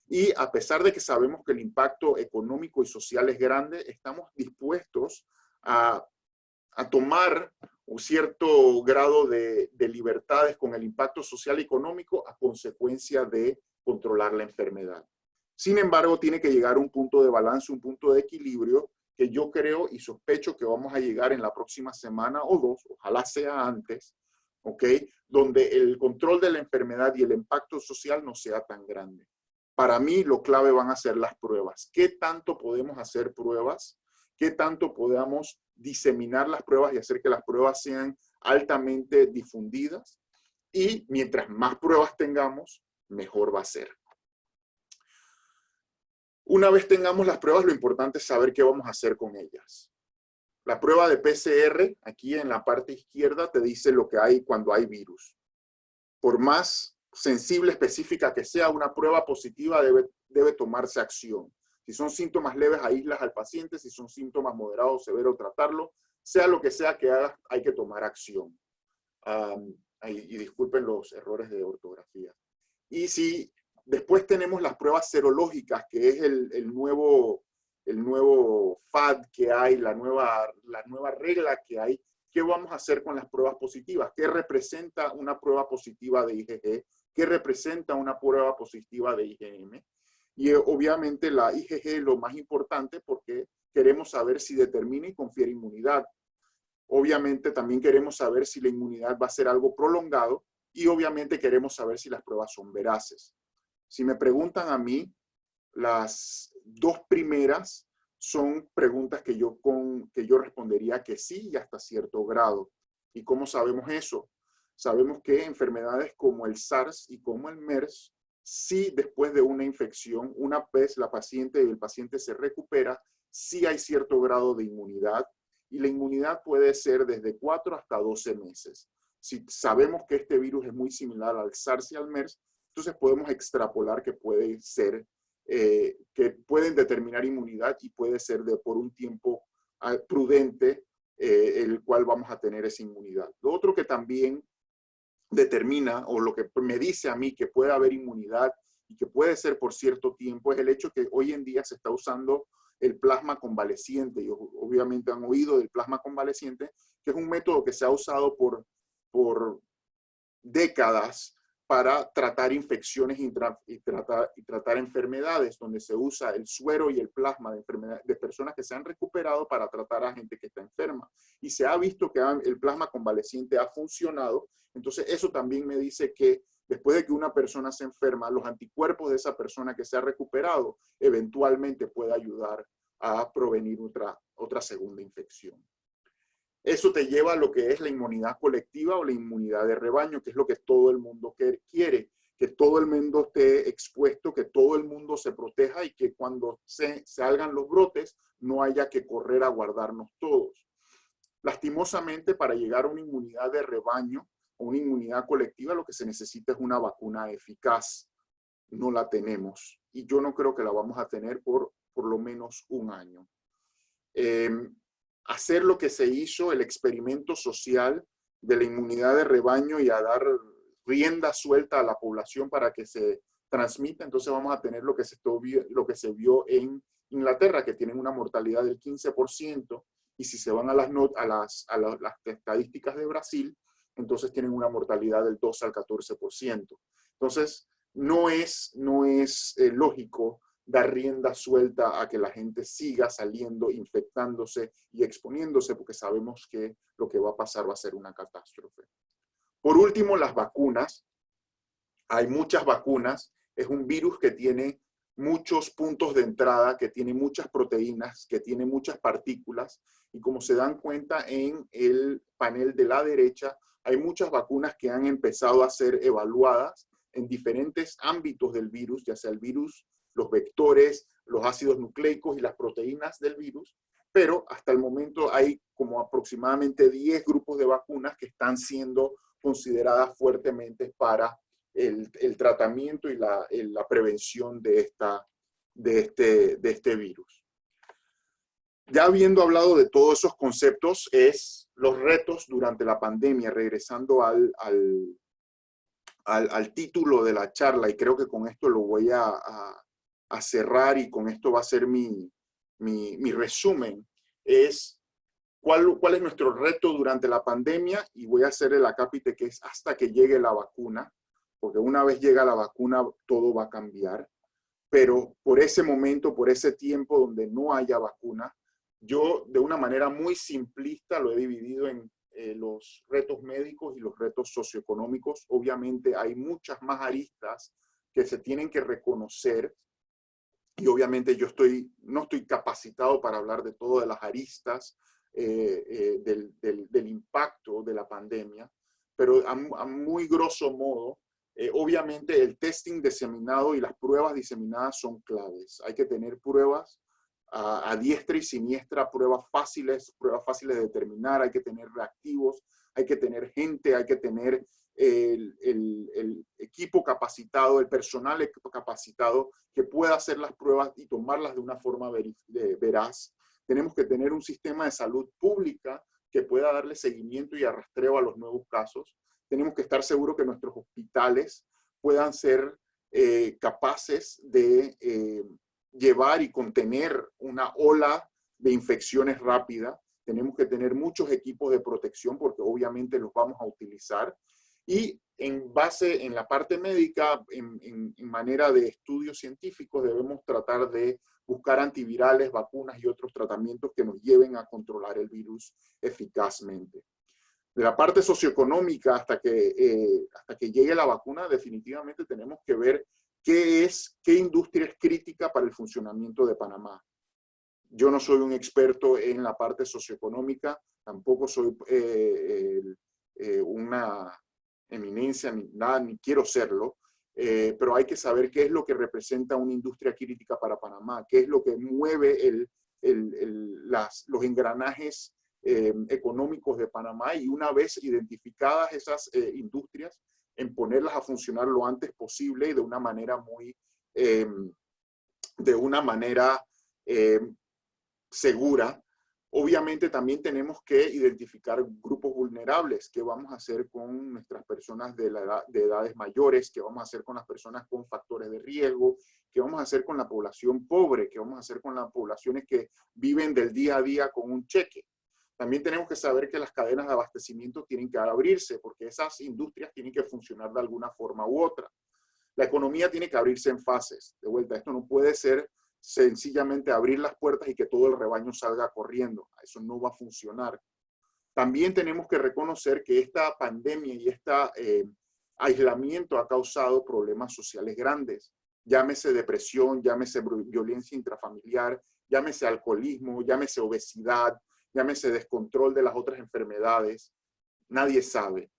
Y a pesar de que sabemos que el impacto económico y social es grande, estamos dispuestos a tomar un cierto grado de libertades con el impacto social y económico a consecuencia de controlar la enfermedad. Sin embargo, tiene que llegar a un punto de balance, un punto de equilibrio que yo creo y sospecho que vamos a llegar en la próxima semana o 2, ojalá sea antes, ¿ok? Donde el control de la enfermedad y el impacto social no sea tan grande. Para mí, lo clave van a ser las pruebas. ¿Qué tanto podemos hacer pruebas? ¿Qué tanto podamos diseminar las pruebas y hacer que las pruebas sean altamente difundidas? Y mientras más pruebas tengamos, mejor va a ser. Una vez tengamos las pruebas, lo importante es saber qué vamos a hacer con ellas. La prueba de PCR, aquí en la parte izquierda, te dice lo que hay cuando hay virus. Por más sensible, específica que sea, una prueba positiva debe tomarse acción. Si son síntomas leves, aíslas al paciente. Si son síntomas moderados, severos, tratarlo. Sea lo que sea que hagas, hay que tomar acción. Y disculpen los errores de ortografía. Y si después tenemos las pruebas serológicas, que es el nuevo FAD que hay, la nueva regla que hay, ¿qué vamos a hacer con las pruebas positivas? ¿Qué representa una prueba positiva de IgG? ¿Qué representa una prueba positiva de IgM? Y obviamente la IgG es lo más importante porque queremos saber si determina y confiere inmunidad. Obviamente también queremos saber si la inmunidad va a ser algo prolongado y obviamente queremos saber si las pruebas son veraces. Si me preguntan a mí, las 2 primeras son preguntas que yo respondería que sí y hasta cierto grado. ¿Y cómo sabemos eso? sabemos que enfermedades como el SARS y como el MERS, sí después de una infección, una vez el paciente se recupera, sí hay cierto grado de inmunidad, y la inmunidad puede ser desde 4 hasta 12 meses. Si sabemos que este virus es muy similar al SARS y al MERS, entonces podemos extrapolar que puede ser, que pueden determinar inmunidad y puede ser por un tiempo prudente el cual vamos a tener esa inmunidad. Lo otro que también determina, o lo que me dice a mí que puede haber inmunidad y que puede ser por cierto tiempo, es el hecho que hoy en día se está usando el plasma convaleciente. Y obviamente han oído del plasma convaleciente, que es un método que se ha usado por décadas para tratar infecciones y tratar enfermedades, donde se usa el suero y el plasma de personas que se han recuperado para tratar a gente que está enferma. Y se ha visto que el plasma convaleciente ha funcionado. Entonces eso también me dice que después de que una persona se enferma, los anticuerpos de esa persona que se ha recuperado eventualmente puede ayudar a prevenir otra segunda infección. Eso te lleva a lo que es la inmunidad colectiva o la inmunidad de rebaño, que es lo que todo el mundo quiere, que todo el mundo esté expuesto, que todo el mundo se proteja y que cuando salgan los brotes no haya que correr a guardarnos todos. Lastimosamente, para llegar a una inmunidad de rebaño o una inmunidad colectiva, lo que se necesita es una vacuna eficaz. No la tenemos y yo no creo que la vamos a tener por lo menos un año. Hacer lo que se hizo, el experimento social de la inmunidad de rebaño y a dar rienda suelta a la población para que se transmita, entonces vamos a tener lo que se vio en Inglaterra, que tienen una mortalidad del 15%, y si se van a las estadísticas de Brasil, entonces tienen una mortalidad del 2 al 14%. Entonces, no es lógico dar rienda suelta a que la gente siga saliendo, infectándose y exponiéndose, porque sabemos que lo que va a pasar va a ser una catástrofe. Por último, las vacunas. Hay muchas vacunas. Es un virus que tiene muchos puntos de entrada, que tiene muchas proteínas, que tiene muchas partículas. Y como se dan cuenta en el panel de la derecha, hay muchas vacunas que han empezado a ser evaluadas en diferentes ámbitos del virus, ya sea el virus, los vectores, los ácidos nucleicos y las proteínas del virus, pero hasta el momento hay como aproximadamente 10 grupos de vacunas que están siendo consideradas fuertemente para el tratamiento y la prevención de este virus. Ya habiendo hablado de todos esos conceptos, es los retos durante la pandemia, regresando al título de la charla, y creo que con esto lo voy a cerrar y con esto va a ser mi resumen, es cuál es nuestro reto durante la pandemia, y voy a hacer el acápite que es hasta que llegue la vacuna, porque una vez llega la vacuna todo va a cambiar, pero por ese momento, por ese tiempo donde no haya vacuna, yo de una manera muy simplista lo he dividido en los retos médicos y los retos socioeconómicos. Obviamente hay muchas más aristas que se tienen que reconocer, y obviamente yo no estoy capacitado para hablar de todas las aristas del impacto de la pandemia, pero a muy grosso modo, obviamente el testing diseminado y las pruebas diseminadas son claves. Hay que tener pruebas a diestra y siniestra, pruebas fáciles de determinar, hay que tener reactivos, hay que tener gente, hay que tener el equipo capacitado, el personal capacitado que pueda hacer las pruebas y tomarlas de una forma veraz. Tenemos que tener un sistema de salud pública que pueda darle seguimiento y rastreo a los nuevos casos. Tenemos que estar seguros que nuestros hospitales puedan ser capaces de llevar y contener una ola de infecciones rápida. Tenemos que tener muchos equipos de protección porque obviamente los vamos a utilizar. Y en la parte médica, en manera de estudios científicos, debemos tratar de buscar antivirales, vacunas y otros tratamientos que nos lleven a controlar el virus eficazmente. De la parte socioeconómica, hasta que llegue la vacuna, definitivamente tenemos que ver qué industria es crítica para el funcionamiento de Panamá. Yo no soy un experto en la parte socioeconómica, tampoco soy eminencia ni nada, ni quiero serlo, pero hay que saber qué es lo que representa una industria crítica para Panamá, qué es lo que mueve los engranajes económicos de Panamá, y una vez identificadas esas industrias, en ponerlas a funcionar lo antes posible y de una manera segura. Obviamente también tenemos que identificar grupos vulnerables. ¿Qué vamos a hacer con nuestras personas de edades mayores? ¿Qué vamos a hacer con las personas con factores de riesgo? ¿Qué vamos a hacer con la población pobre? ¿Qué vamos a hacer con las poblaciones que viven del día a día con un cheque? También tenemos que saber que las cadenas de abastecimiento tienen que abrirse, porque esas industrias tienen que funcionar de alguna forma u otra. La economía tiene que abrirse en fases. De vuelta, esto no puede ser sencillamente abrir las puertas y que todo el rebaño salga corriendo. Eso no va a funcionar. También tenemos que reconocer que esta pandemia y este aislamiento ha causado problemas sociales grandes. Llámese depresión, llámese violencia intrafamiliar, llámese alcoholismo, llámese obesidad, llámese descontrol de las otras enfermedades. Nadie sabe.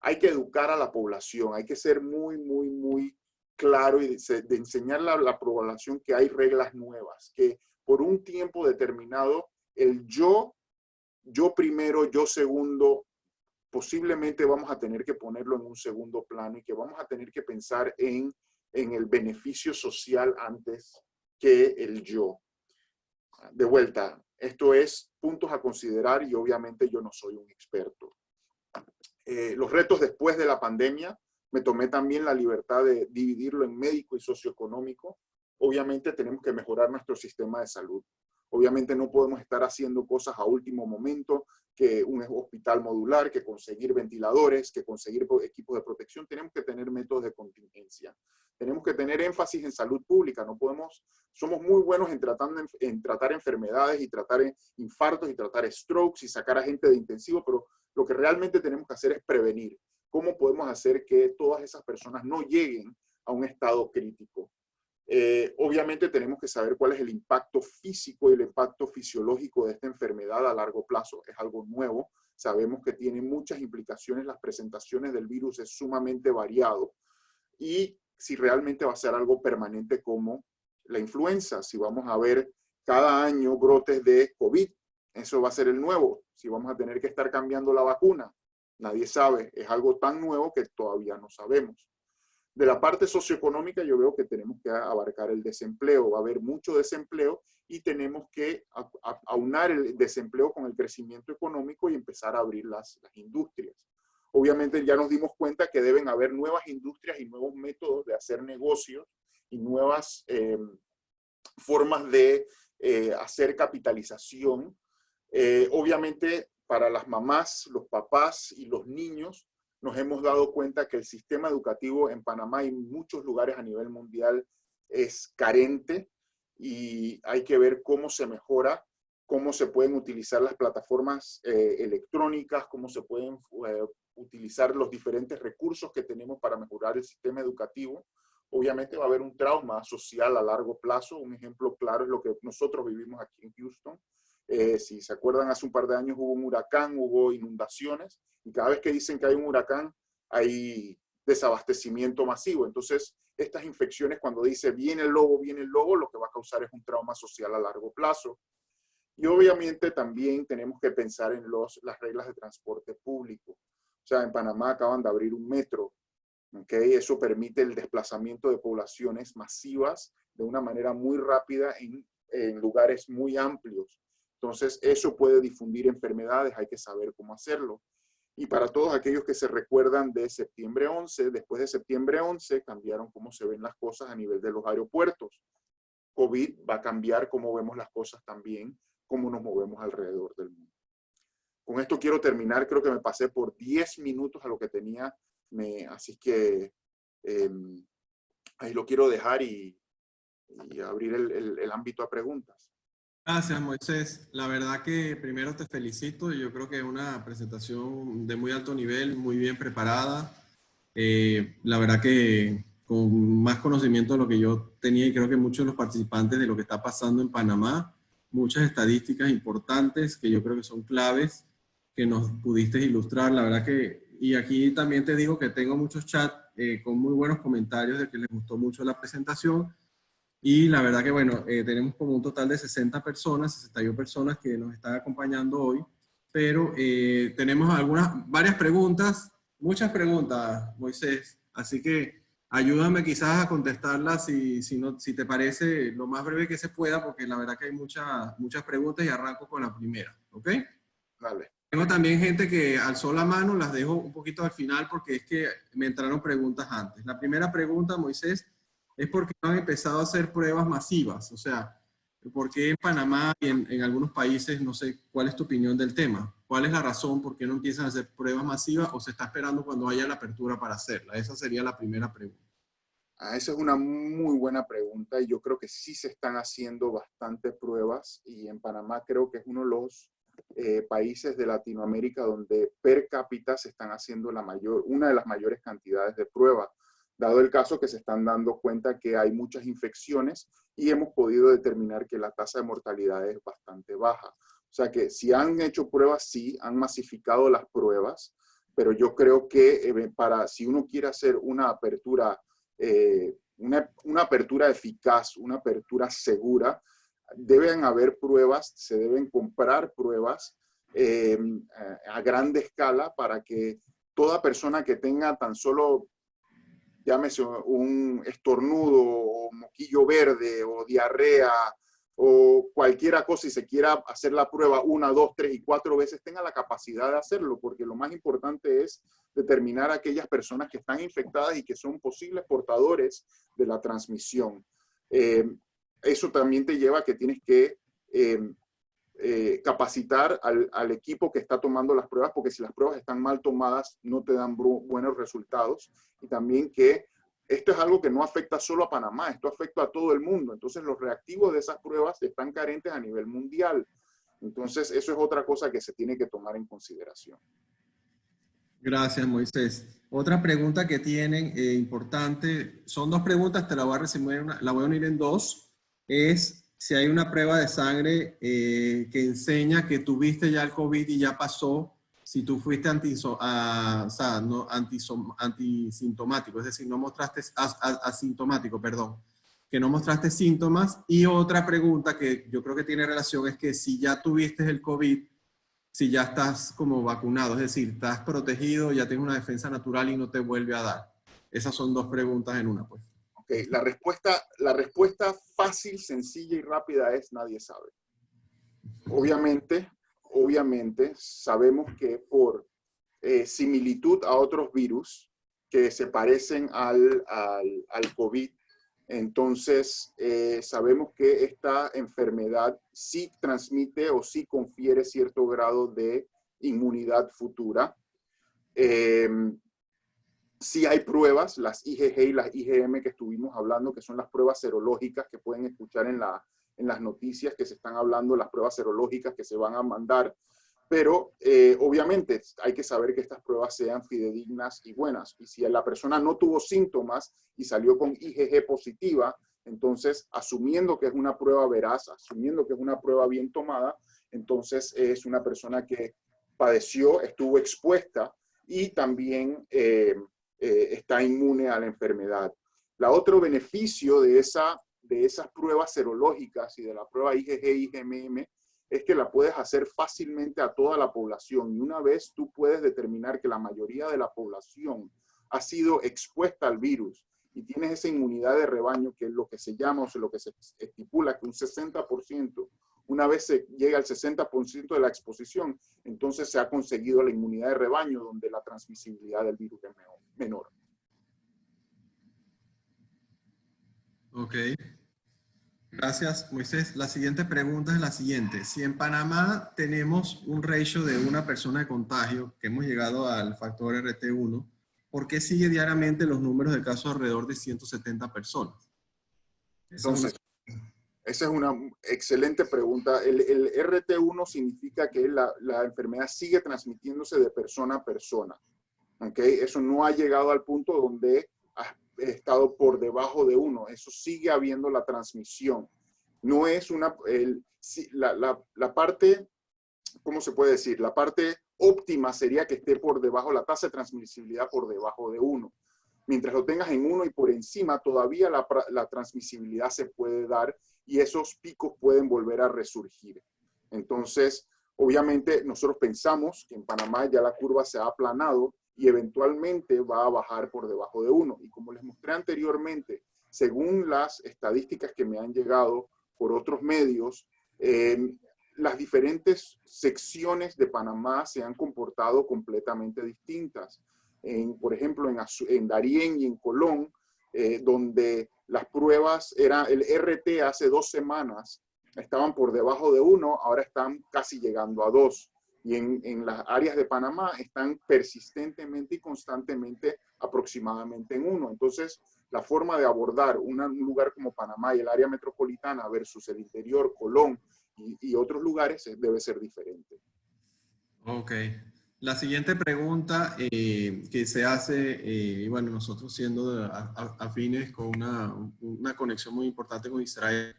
Hay que educar a la población, hay que ser muy, muy, muy claro y de enseñarle a la población que hay reglas nuevas, que por un tiempo determinado el yo primero, yo segundo, posiblemente vamos a tener que ponerlo en un segundo plano y que vamos a tener que pensar en el beneficio social antes que el yo. De vuelta, esto es puntos a considerar y obviamente yo no soy un experto. Los retos después de la pandemia, me tomé también la libertad de dividirlo en médico y socioeconómico. Obviamente tenemos que mejorar nuestro sistema de salud. Obviamente no podemos estar haciendo cosas a último momento, que un hospital modular, que conseguir ventiladores, que conseguir equipos de protección. Tenemos que tener métodos de contingencia. Tenemos que tener énfasis en salud pública. No podemos, somos muy buenos en tratar enfermedades y tratar infartos y tratar strokes y sacar a gente de intensivo, pero lo que realmente tenemos que hacer es prevenir. ¿Cómo podemos hacer que todas esas personas no lleguen a un estado crítico? Obviamente tenemos que saber cuál es el impacto físico y el impacto fisiológico de esta enfermedad a largo plazo. Es algo nuevo. Sabemos que tiene muchas implicaciones. Las presentaciones del virus es sumamente variado. Y si realmente va a ser algo permanente como la influenza. Si vamos a ver cada año brotes de COVID, eso va a ser el nuevo. Si vamos a tener que estar cambiando la vacuna, nadie sabe. Es algo tan nuevo que todavía no sabemos. De la parte socioeconómica yo veo que tenemos que abarcar el desempleo. Va a haber mucho desempleo y tenemos que aunar el desempleo con el crecimiento económico y empezar a abrir las industrias. Obviamente ya nos dimos cuenta que deben haber nuevas industrias y nuevos métodos de hacer negocios y nuevas formas de hacer capitalización. Obviamente para las mamás, los papás y los niños, nos hemos dado cuenta que el sistema educativo en Panamá y en muchos lugares a nivel mundial es carente y hay que ver cómo se mejora, cómo se pueden utilizar las plataformas electrónicas, cómo se pueden utilizar los diferentes recursos que tenemos para mejorar el sistema educativo. Obviamente va a haber un trauma social a largo plazo. Un ejemplo claro es lo que nosotros vivimos aquí en Houston. Si se acuerdan, hace un par de años hubo un huracán, hubo inundaciones, y cada vez que dicen que hay un huracán, hay desabastecimiento masivo. Entonces, estas infecciones, cuando dice viene el lobo, lo que va a causar es un trauma social a largo plazo. Y obviamente también tenemos que pensar en las reglas de transporte público. O sea, en Panamá acaban de abrir un metro, ¿okay? Eso permite el desplazamiento de poblaciones masivas de una manera muy rápida en lugares muy amplios. Entonces, eso puede difundir enfermedades, hay que saber cómo hacerlo. Y para todos aquellos que se recuerdan de septiembre 11, después de septiembre 11, cambiaron cómo se ven las cosas a nivel de los aeropuertos. COVID va a cambiar cómo vemos las cosas también, cómo nos movemos alrededor del mundo. Con esto quiero terminar, creo que me pasé por 10 minutos a lo que tenía, así que ahí lo quiero dejar y abrir el ámbito a preguntas. Gracias, Moisés. La verdad que primero te felicito. Yo creo que es una presentación de muy alto nivel, muy bien preparada. La verdad que con más conocimiento de lo que yo tenía y creo que muchos de los participantes de lo que está pasando en Panamá, muchas estadísticas importantes que yo creo que son claves que nos pudiste ilustrar. La verdad que Y aquí también te digo que tengo muchos chats con muy buenos comentarios de que les gustó mucho la presentación. Y la verdad que, bueno, tenemos como un total de 60 personas, 61 personas que nos están acompañando hoy. Pero tenemos varias preguntas, muchas preguntas, Moisés. Así que ayúdame quizás a contestarlas si te parece lo más breve que se pueda, porque la verdad que hay muchas preguntas y arranco con la primera, ¿ok? Vale. Tengo también gente que alzó la mano, las dejo un poquito al final porque es que me entraron preguntas antes. La primera pregunta, Moisés, es por qué no han empezado a hacer pruebas masivas. O sea, ¿por qué en Panamá y en algunos países, no sé, cuál es tu opinión del tema? ¿Cuál es la razón por qué no empiezan a hacer pruebas masivas o se está esperando cuando haya la apertura para hacerla? Esa sería la primera pregunta. Esa es una muy buena pregunta y yo creo que sí se están haciendo bastantes pruebas y en Panamá creo que es uno de los países de Latinoamérica donde per cápita se están haciendo una de las mayores cantidades de pruebas, dado el caso que se están dando cuenta que hay muchas infecciones y hemos podido determinar que la tasa de mortalidad es bastante baja. O sea que si han hecho pruebas, sí, han masificado las pruebas, pero yo creo que si uno quiere hacer una apertura, una apertura eficaz, una apertura segura, deben haber pruebas, se deben comprar pruebas a grande escala para que toda persona que tenga tan solo, llámese un estornudo o moquillo verde o diarrea o cualquier cosa y se quiera hacer la prueba 1, 2, 3 y 4 veces, tenga la capacidad de hacerlo, porque lo más importante es determinar a aquellas personas que están infectadas y que son posibles portadores de la transmisión. Eso también te lleva a que tienes que capacitar al equipo que está tomando las pruebas, porque si las pruebas están mal tomadas, no te dan buenos resultados. Y también que esto es algo que no afecta solo a Panamá, esto afecta a todo el mundo. Entonces, los reactivos de esas pruebas están carentes a nivel mundial. Entonces, eso es otra cosa que se tiene que tomar en consideración. Gracias, Moisés. Otra pregunta que tienen importante, son dos preguntas, te la voy a resumir, la voy a unir en dos. Es si hay una prueba de sangre que enseña que tuviste ya el COVID y ya pasó, si tú fuiste antisintomático, es decir, no mostraste, asintomático, perdón, que no mostraste síntomas. Y otra pregunta que yo creo que tiene relación es que si ya tuviste el COVID, si ya estás como vacunado, es decir, estás protegido, ya tienes una defensa natural y no te vuelve a dar. Esas son dos preguntas en una, pues. Okay, la respuesta fácil, sencilla y rápida es nadie sabe. Obviamente sabemos que por similitud a otros virus que se parecen al COVID, entonces sabemos que esta enfermedad sí transmite o sí confiere cierto grado de inmunidad futura. Sí hay pruebas, las IgG y las IgM que estuvimos hablando, que son las pruebas serológicas que pueden escuchar en las noticias que se están hablando, las pruebas serológicas que se van a mandar, pero obviamente hay que saber que estas pruebas sean fidedignas y buenas. Y si la persona no tuvo síntomas y salió con IgG positiva, entonces asumiendo que es una prueba veraz, asumiendo que es una prueba bien tomada, entonces es una persona que padeció, estuvo expuesta y también está inmune a la enfermedad. La otro beneficio de esas pruebas serológicas y de la prueba IgG y IgM es que la puedes hacer fácilmente a toda la población. Y una vez tú puedes determinar que la mayoría de la población ha sido expuesta al virus y tienes esa inmunidad de rebaño, que es lo que se llama o lo que se estipula que un 60%, una vez se llega al 60% de la exposición, entonces se ha conseguido la inmunidad de rebaño, donde la transmisibilidad del virus es menor. Ok. Gracias, Moisés. La siguiente pregunta es la siguiente. Si en Panamá tenemos un ratio de una persona de contagio, que hemos llegado al factor RT1, ¿por qué sigue diariamente los números de casos alrededor de 170 personas? Entonces, esa es una excelente pregunta. El RT1 significa que la enfermedad sigue transmitiéndose de persona a persona. ¿Okay? Eso no ha llegado al punto donde ha estado por debajo de 1. Eso sigue habiendo la transmisión. No es la parte, ¿cómo se puede decir? La parte óptima sería que esté por debajo, la tasa de transmisibilidad por debajo de 1. Mientras lo tengas en 1 y por encima, todavía la transmisibilidad se puede dar y esos picos pueden volver a resurgir. Entonces, obviamente, nosotros pensamos que en Panamá ya la curva se ha aplanado y eventualmente va a bajar por debajo de 1. Y como les mostré anteriormente, según las estadísticas que me han llegado por otros medios, las diferentes secciones de Panamá se han comportado completamente distintas. Por ejemplo, en Darién y en Colón, donde las pruebas el RT hace 2 semanas estaban por debajo de 1, ahora están casi llegando a 2. Y en las áreas de Panamá están persistentemente y constantemente aproximadamente en 1. Entonces, la forma de abordar un lugar como Panamá y el área metropolitana versus el interior, Colón y otros lugares debe ser diferente. Ok. La siguiente pregunta que se hace, bueno, nosotros siendo afines con una conexión muy importante con Israel,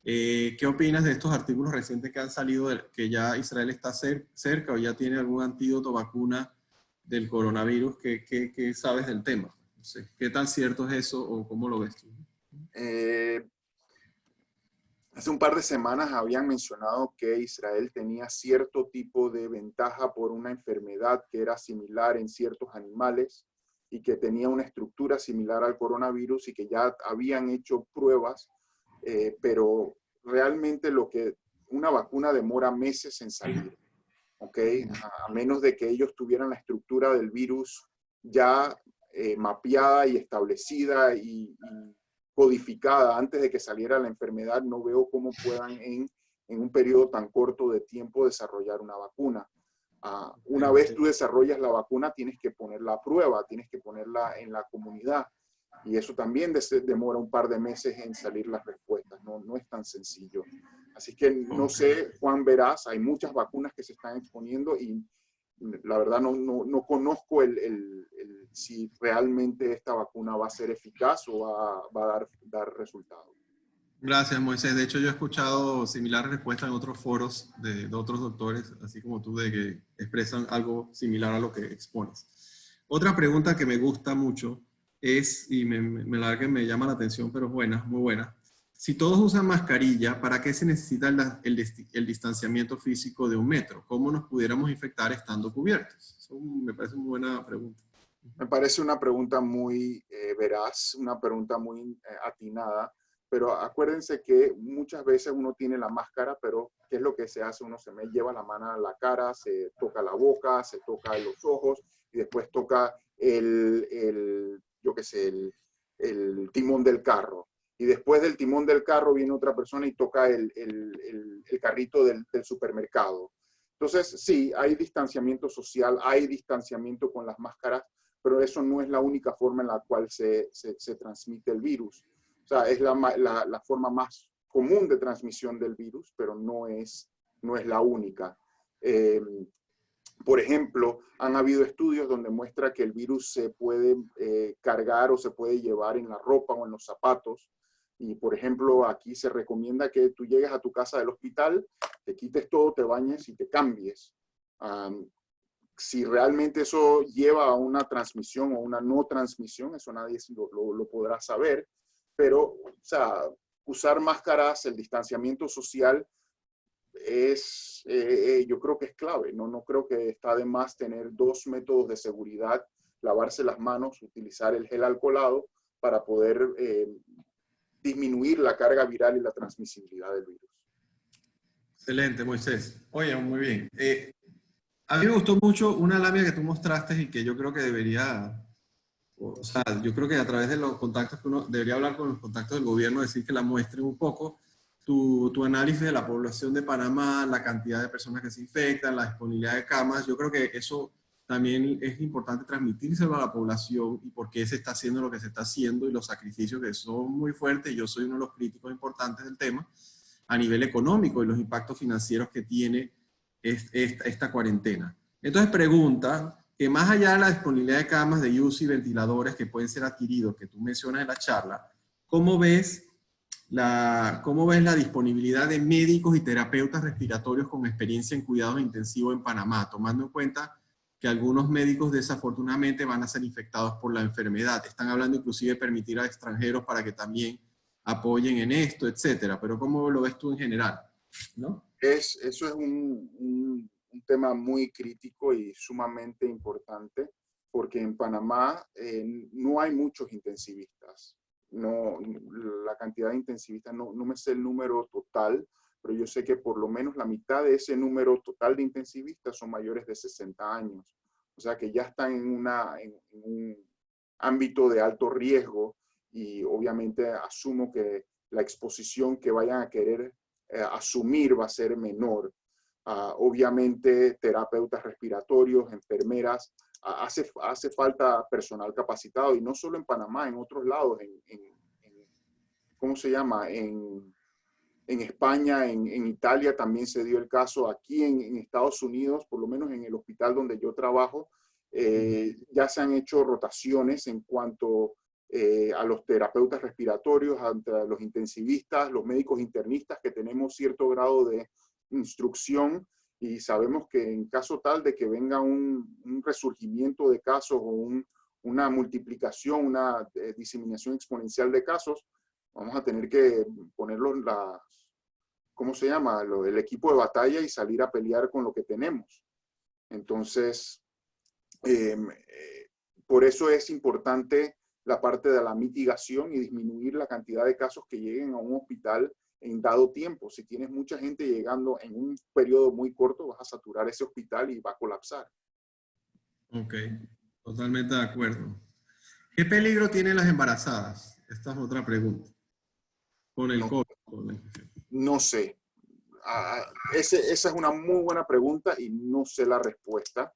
¿qué opinas de estos artículos recientes que han salido, que ya Israel está cerca o ya tiene algún antídoto, vacuna del coronavirus? ¿Qué sabes del tema? No sé, ¿qué tan cierto es eso o cómo lo ves tú? Hace un par de semanas habían mencionado que Israel tenía cierto tipo de ventaja por una enfermedad que era similar en ciertos animales y que tenía una estructura similar al coronavirus y que ya habían hecho pruebas, pero realmente una vacuna demora meses en salir, ¿ok? A menos de que ellos tuvieran la estructura del virus ya mapeada y establecida y codificada antes de que saliera la enfermedad, no veo cómo puedan en un periodo tan corto de tiempo desarrollar una vacuna. Una vez tú desarrollas la vacuna, tienes que ponerla a prueba, tienes que ponerla en la comunidad. Y eso también demora un par de meses en salir las respuestas. No es tan sencillo. Así que no sé, Juan, verás, hay muchas vacunas que se están exponiendo y la verdad no conozco si realmente esta vacuna va a ser eficaz o va a dar resultados. Gracias, Moisés. De hecho, yo he escuchado similares respuestas en otros foros de otros doctores, así como tú, de que expresan algo similar a lo que expones. Otra pregunta que me gusta mucho es, y la verdad que me llama la atención, pero es buena, muy buena. Si todos usan mascarilla, ¿para qué se necesita el distanciamiento físico de 1 metro? ¿Cómo nos pudiéramos infectar estando cubiertos? Eso me parece una buena pregunta. Me parece una pregunta muy veraz, una pregunta muy atinada, pero acuérdense que muchas veces uno tiene la máscara, pero ¿qué es lo que se hace? Uno lleva la mano a la cara, se toca la boca, se toca los ojos y después toca el timón del carro. Y después del timón del carro viene otra persona y toca el carrito del supermercado. Entonces, sí, hay distanciamiento social, hay distanciamiento con las máscaras, pero eso no es la única forma en la cual se transmite el virus. O sea, es la forma más común de transmisión del virus, pero no es la única. Por ejemplo, han habido estudios donde muestra que el virus se puede cargar o se puede llevar en la ropa o en los zapatos. Y, por ejemplo, aquí se recomienda que tú llegues a tu casa del hospital, te quites todo, te bañes y te cambies. Si realmente eso lleva a una transmisión o una no transmisión, eso nadie lo podrá saber. Pero, o sea, usar máscaras, el distanciamiento social yo creo que es clave. No creo que está de más tener 2 métodos de seguridad, lavarse las manos, utilizar el gel alcoholado para poder disminuir la carga viral y la transmisibilidad del virus. Excelente, Moisés. Oye, muy bien. A mí me gustó mucho una lámina que tú mostraste y que yo creo que yo creo que a través de los contactos que uno debería hablar con los contactos del gobierno, decir que la muestren un poco tu análisis de la población de Panamá, la cantidad de personas que se infectan, la disponibilidad de camas. Yo creo que eso también es importante transmitírselo a la población y por qué se está haciendo lo que se está haciendo y los sacrificios que son muy fuertes. Yo soy uno de los críticos importantes del tema a nivel económico y los impactos financieros que tiene esta cuarentena. Entonces pregunta que más allá de la disponibilidad de camas de UCI y ventiladores que pueden ser adquiridos, que tú mencionas en la charla, ¿cómo ves ¿Cómo ves la disponibilidad de médicos y terapeutas respiratorios con experiencia en cuidados intensivos en Panamá, tomando en cuenta que algunos médicos desafortunadamente van a ser infectados por la enfermedad? Están hablando inclusive de permitir a extranjeros para que también apoyen en esto, etcétera. Pero ¿cómo lo ves tú en general? ¿No? Eso es un tema muy crítico y sumamente importante, porque en Panamá no hay muchos intensivistas. No, la cantidad de intensivistas, no me sé el número total, pero yo sé que por lo menos la mitad de ese número total de intensivistas son mayores de 60 años. O sea que ya están en un ámbito de alto riesgo, y obviamente asumo que la exposición que vayan a querer asumir va a ser menor. Obviamente terapeutas respiratorios, enfermeras, hace falta personal capacitado, y no solo en Panamá, en otros lados, ¿cómo se llama? En España, en Italia también se dio el caso. Aquí en Estados Unidos, por lo menos en el hospital donde yo trabajo, ya se han hecho rotaciones en cuanto a los terapeutas respiratorios, a los intensivistas, los médicos internistas, que tenemos cierto grado de instrucción, y sabemos que en caso tal de que venga un resurgimiento de casos o una multiplicación, una diseminación exponencial de casos, vamos a tener que ponerlos ¿cómo se llama? El equipo de batalla y salir a pelear con lo que tenemos. Entonces, por eso es importante la parte de la mitigación y disminuir la cantidad de casos que lleguen a un hospital en dado tiempo. Si tienes mucha gente llegando en un periodo muy corto, vas a saturar ese hospital y va a colapsar. Ok, totalmente de acuerdo. ¿Qué peligro tienen las embarazadas? Esta es otra pregunta. Con el COVID. No sé. Esa es una muy buena pregunta y no sé la respuesta.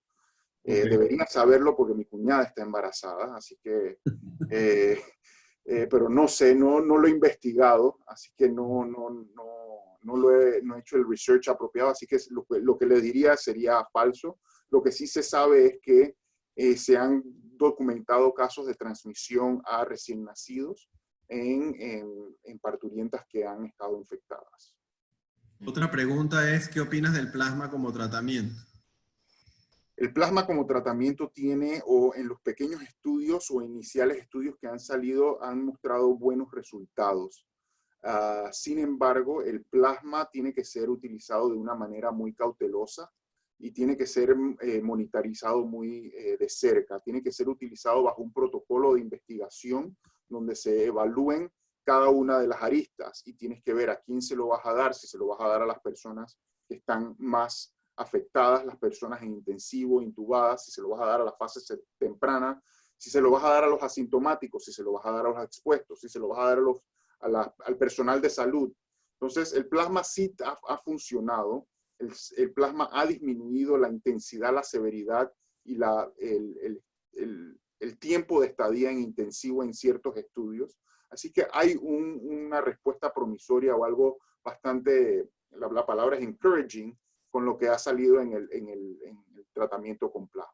Debería saberlo porque mi cuñada está embarazada, así que, pero no sé, no lo he investigado, así que no he hecho el research apropiado, así que lo que le diría sería falso. Lo que sí se sabe es que se han documentado casos de transmisión a recién nacidos en parturientas que han estado infectadas. Otra pregunta es, ¿qué opinas del plasma como tratamiento? El plasma como tratamiento tiene, o en los pequeños estudios o iniciales estudios que han salido, han mostrado buenos resultados. Sin embargo, el plasma tiene que ser utilizado de una manera muy cautelosa y tiene que ser monitorizado muy de cerca. Tiene que ser utilizado bajo un protocolo de investigación donde se evalúen cada una de las aristas, y tienes que ver a quién se lo vas a dar, si se lo vas a dar a las personas que están más afectadas, las personas en intensivo, intubadas, si se lo vas a dar a la fase temprana, si se lo vas a dar a los asintomáticos, si se lo vas a dar a los expuestos, si se lo vas a dar al personal de salud. Entonces, el plasma sí ha funcionado. El plasma ha disminuido la intensidad, la severidad y el tiempo de estadía en intensivo en ciertos estudios. Así que hay una respuesta promisoria o algo bastante, la palabra es encouraging, con lo que ha salido en el tratamiento con plasma.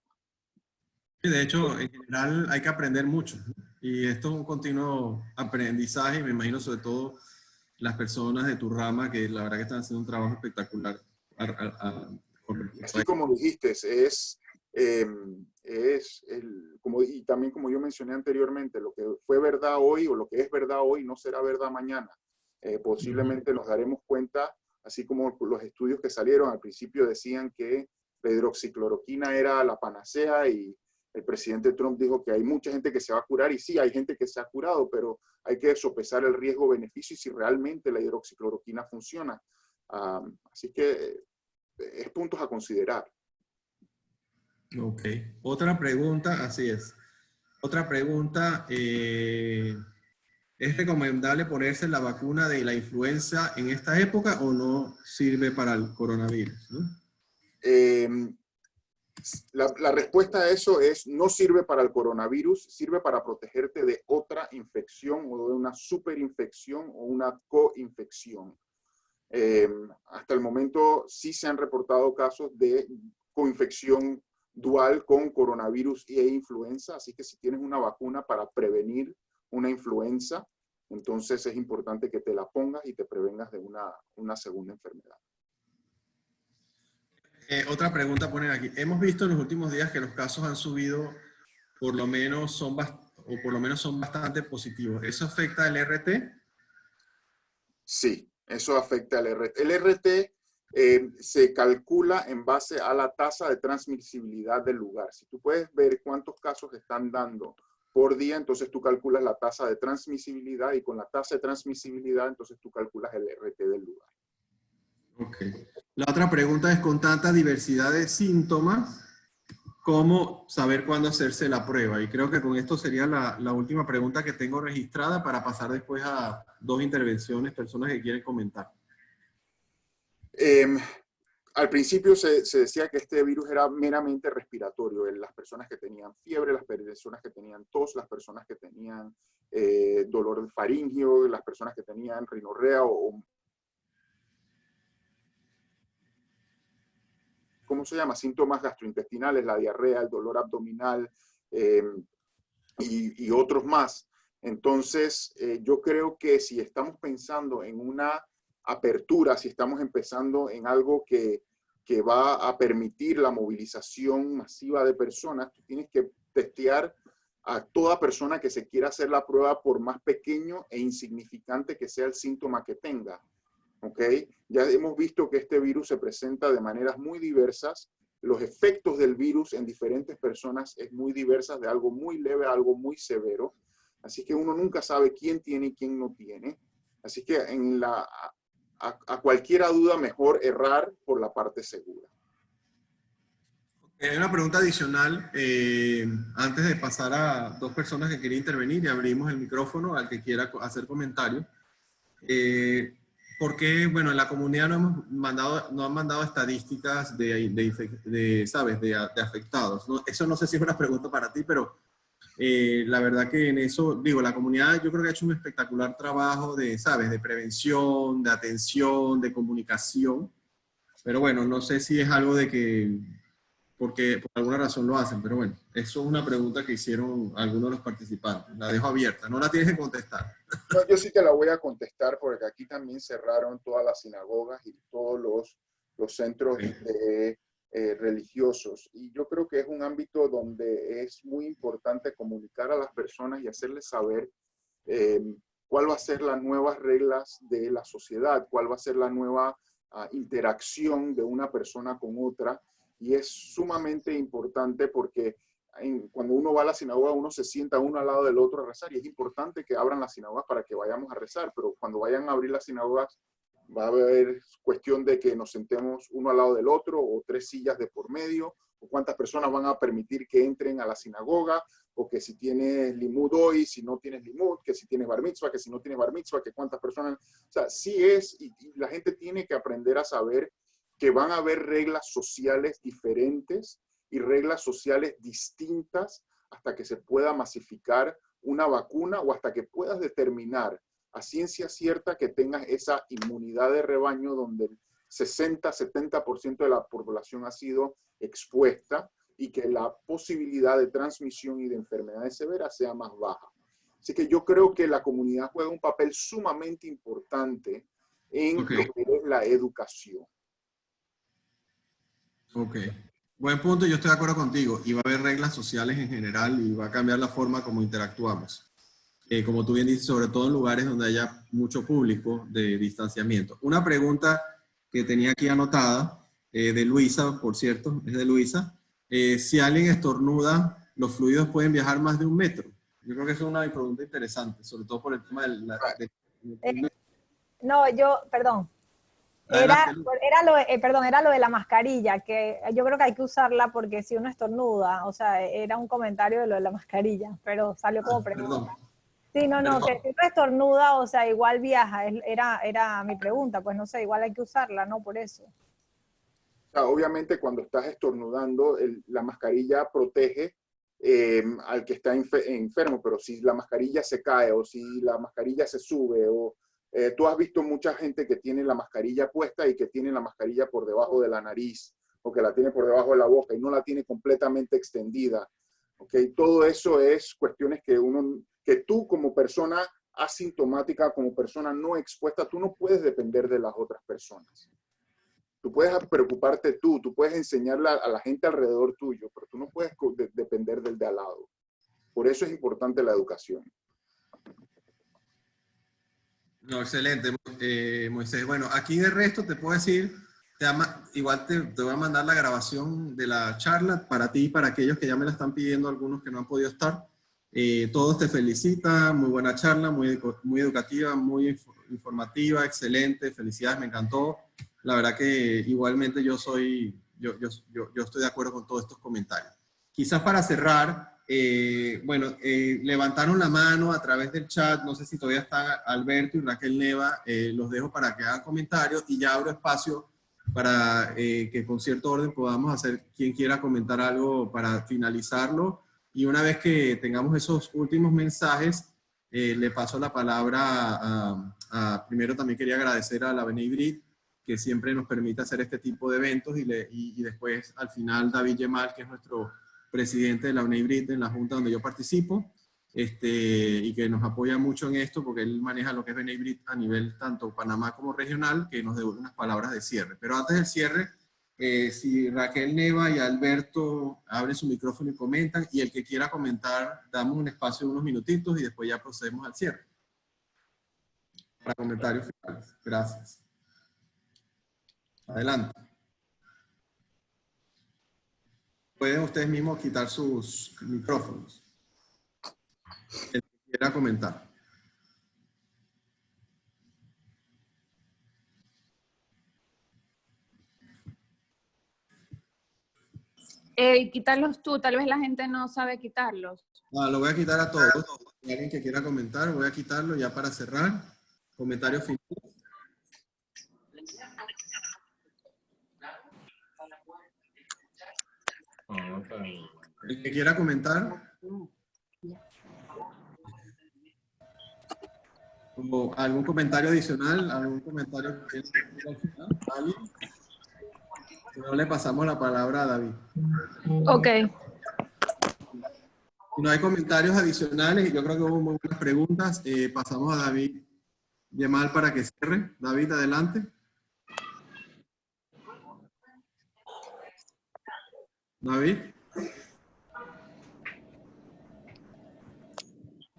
De hecho, en general hay que aprender mucho, ¿no? Y esto es un continuo aprendizaje, y me imagino sobre todo las personas de tu rama que la verdad que están haciendo un trabajo espectacular. Así como dijiste, y también como yo mencioné anteriormente, lo que fue verdad hoy o lo que es verdad hoy no será verdad mañana. Posiblemente nos daremos cuenta, así como los estudios que salieron al principio decían que la hidroxicloroquina era la panacea, y el presidente Trump dijo que hay mucha gente que se va a curar, y sí, hay gente que se ha curado, pero hay que sopesar el riesgo-beneficio y si realmente la hidroxicloroquina funciona. Así que es puntos a considerar. Ok. Otra pregunta, así es. Otra pregunta, ¿es recomendable ponerse la vacuna de la influenza en esta época o no sirve para el coronavirus, ¿no? La respuesta a eso es: no sirve para el coronavirus, sirve para protegerte de otra infección o de una superinfección o una coinfección. Hasta el momento sí se han reportado casos de coinfección dual con coronavirus e influenza, así que si tienes una vacuna para prevenir una influenza, Entonces es importante que te la pongas y te prevengas de una segunda enfermedad. Otra pregunta ponen aquí. Hemos visto en los últimos días que los casos han subido, por lo menos son bastante positivos. ¿Eso afecta al RT? Sí, eso afecta al RT. El RT se calcula en base a la tasa de transmisibilidad del lugar. Si tú puedes ver cuántos casos están dando por día, entonces tú calculas la tasa de transmisibilidad y con la tasa de transmisibilidad, entonces tú calculas el RT del lugar. Ok. La otra pregunta es, con tanta diversidad de síntomas, ¿cómo saber cuándo hacerse la prueba? Y creo que con esto sería la última pregunta que tengo registrada para pasar después a 2 intervenciones, personas que quieren comentar. Al principio se decía que este virus era meramente respiratorio, en las personas que tenían fiebre, las personas que tenían tos, las personas que tenían dolor faríngeo, las personas que tenían rinorrea o ¿cómo se llama? Síntomas gastrointestinales, la diarrea, el dolor abdominal y otros más. Entonces, yo creo que si estamos pensando en una apertura, si estamos empezando en algo que va a permitir la movilización masiva de personas, tú tienes que testear a toda persona que se quiera hacer la prueba, por más pequeño e insignificante que sea el síntoma que tenga. ¿Ok? Ya hemos visto que este virus se presenta de maneras muy diversas. Los efectos del virus en diferentes personas es muy diversas, de algo muy leve a algo muy severo. Así que uno nunca sabe quién tiene y quién no tiene. Así que a cualquiera duda, mejor errar por la parte segura. Hay una pregunta adicional, antes de pasar a 2 personas que quieren intervenir y abrimos el micrófono al que quiera hacer comentario. Porque, bueno, en la comunidad no han mandado estadísticas ¿sabes? de afectados, ¿no? Eso no sé si es una pregunta para ti, pero la verdad que en eso, digo, la comunidad yo creo que ha hecho un espectacular trabajo de, ¿sabes? De prevención, de atención, de comunicación. Pero bueno, no sé si es algo de que, porque por alguna razón lo hacen, pero bueno, eso es una pregunta que hicieron algunos de los participantes. La dejo abierta, no la tienes que contestar. No, yo sí te la voy a contestar porque aquí también cerraron todas las sinagogas y todos los centros religiosos. Y yo creo que es un ámbito donde es muy importante comunicar a las personas y hacerles saber cuál va a ser las nuevas reglas de la sociedad, cuál va a ser la nueva interacción de una persona con otra. Y es sumamente importante porque cuando uno va a la sinagoga, uno se sienta uno al lado del otro a rezar, y es importante que abran las sinagogas para que vayamos a rezar, pero cuando vayan a abrir las sinagogas va a haber cuestión de que nos sentemos uno al lado del otro, o 3 sillas de por medio, o cuántas personas van a permitir que entren a la sinagoga, o que si tienes limud hoy, si no tienes limud, que si tienes bar mitzvah, que si no tienes bar mitzvah, que cuántas personas, o sea, sí es, y la gente tiene que aprender a saber que van a haber reglas sociales diferentes y reglas sociales distintas hasta que se pueda masificar una vacuna, o hasta que puedas determinar a ciencia cierta que tengas esa inmunidad de rebaño donde el 60-70% de la población ha sido expuesta y que la posibilidad de transmisión y de enfermedades severas sea más baja. Así que yo creo que la comunidad juega un papel sumamente importante en lo que es la educación. Ok. Buen punto, yo estoy de acuerdo contigo. Y va a haber reglas sociales en general y va a cambiar la forma como interactuamos. Como tú bien dices, sobre todo en lugares donde haya mucho público, de distanciamiento. Una pregunta que tenía aquí anotada, de Luisa, por cierto, es de Luisa. Si alguien estornuda, ¿los fluidos pueden viajar más de 1 metro? Yo creo que es una pregunta interesante, sobre todo por el tema No, perdón. Era lo de la mascarilla, que yo creo que hay que usarla porque si uno estornuda, o sea, era un comentario de lo de la mascarilla, pero salió como pregunta. Perdón. Sí, no, que si uno estornuda, o sea, igual viaja, era mi pregunta, pues no sé, igual hay que usarla, ¿no? Por eso. O sea, obviamente cuando estás estornudando, la mascarilla protege al que está enfermo, pero si la mascarilla se cae o si la mascarilla se sube, o tú has visto mucha gente que tiene la mascarilla puesta y que tiene la mascarilla por debajo de la nariz, o que la tiene por debajo de la boca y no la tiene completamente extendida. ¿Okay? Todo eso es cuestiones que tú como persona asintomática, como persona no expuesta, tú no puedes depender de las otras personas. Tú puedes preocuparte tú puedes enseñarle a la gente alrededor tuyo, pero tú no puedes depender del de al lado. Por eso es importante la educación. No, excelente, Moisés. Bueno, aquí de resto te puedo decir, igual te voy a mandar la grabación de la charla para ti y para aquellos que ya me la están pidiendo, algunos que no han podido estar. Todos te felicitan, muy buena charla, muy educativa, muy informativa, excelente, felicidades, me encantó. La verdad que igualmente yo estoy de acuerdo con todos estos comentarios. Quizás para cerrar, levantaron la mano a través del chat, no sé si todavía están Alberto y Raquel Neva, los dejo para que hagan comentarios y ya abro espacio para que con cierto orden podamos hacer quien quiera comentar algo para finalizarlo. Y una vez que tengamos esos últimos mensajes, le paso la palabra primero también quería agradecer a la B'nai que siempre nos permite hacer este tipo de eventos y después al final David Yemal, que es nuestro presidente de la B'nai en la junta donde yo participo, y que nos apoya mucho en esto porque él maneja lo que es B'nai a nivel tanto Panamá como regional, que nos devuelve unas palabras de cierre. Pero antes del cierre, si Raquel Neva y Alberto abren su micrófono y comentan, y el que quiera comentar, damos un espacio de unos minutitos y después ya procedemos al cierre. Para comentarios finales. Gracias. Adelante. Pueden ustedes mismos quitar sus micrófonos. El que quiera comentar. Quítalos tú, tal vez la gente no sabe quitarlos. Lo voy a quitar a todos. Si hay alguien que quiera comentar, voy a quitarlo ya para cerrar. Comentario final. El que quiera comentar. ¿O algún comentario adicional? ¿Algún comentario que al final? ¿Alguien? Si no, le pasamos la palabra a David. Ok. Si no hay comentarios adicionales, yo creo que hubo muy buenas preguntas. Pasamos a David Yemal para que cierre. David, adelante. David.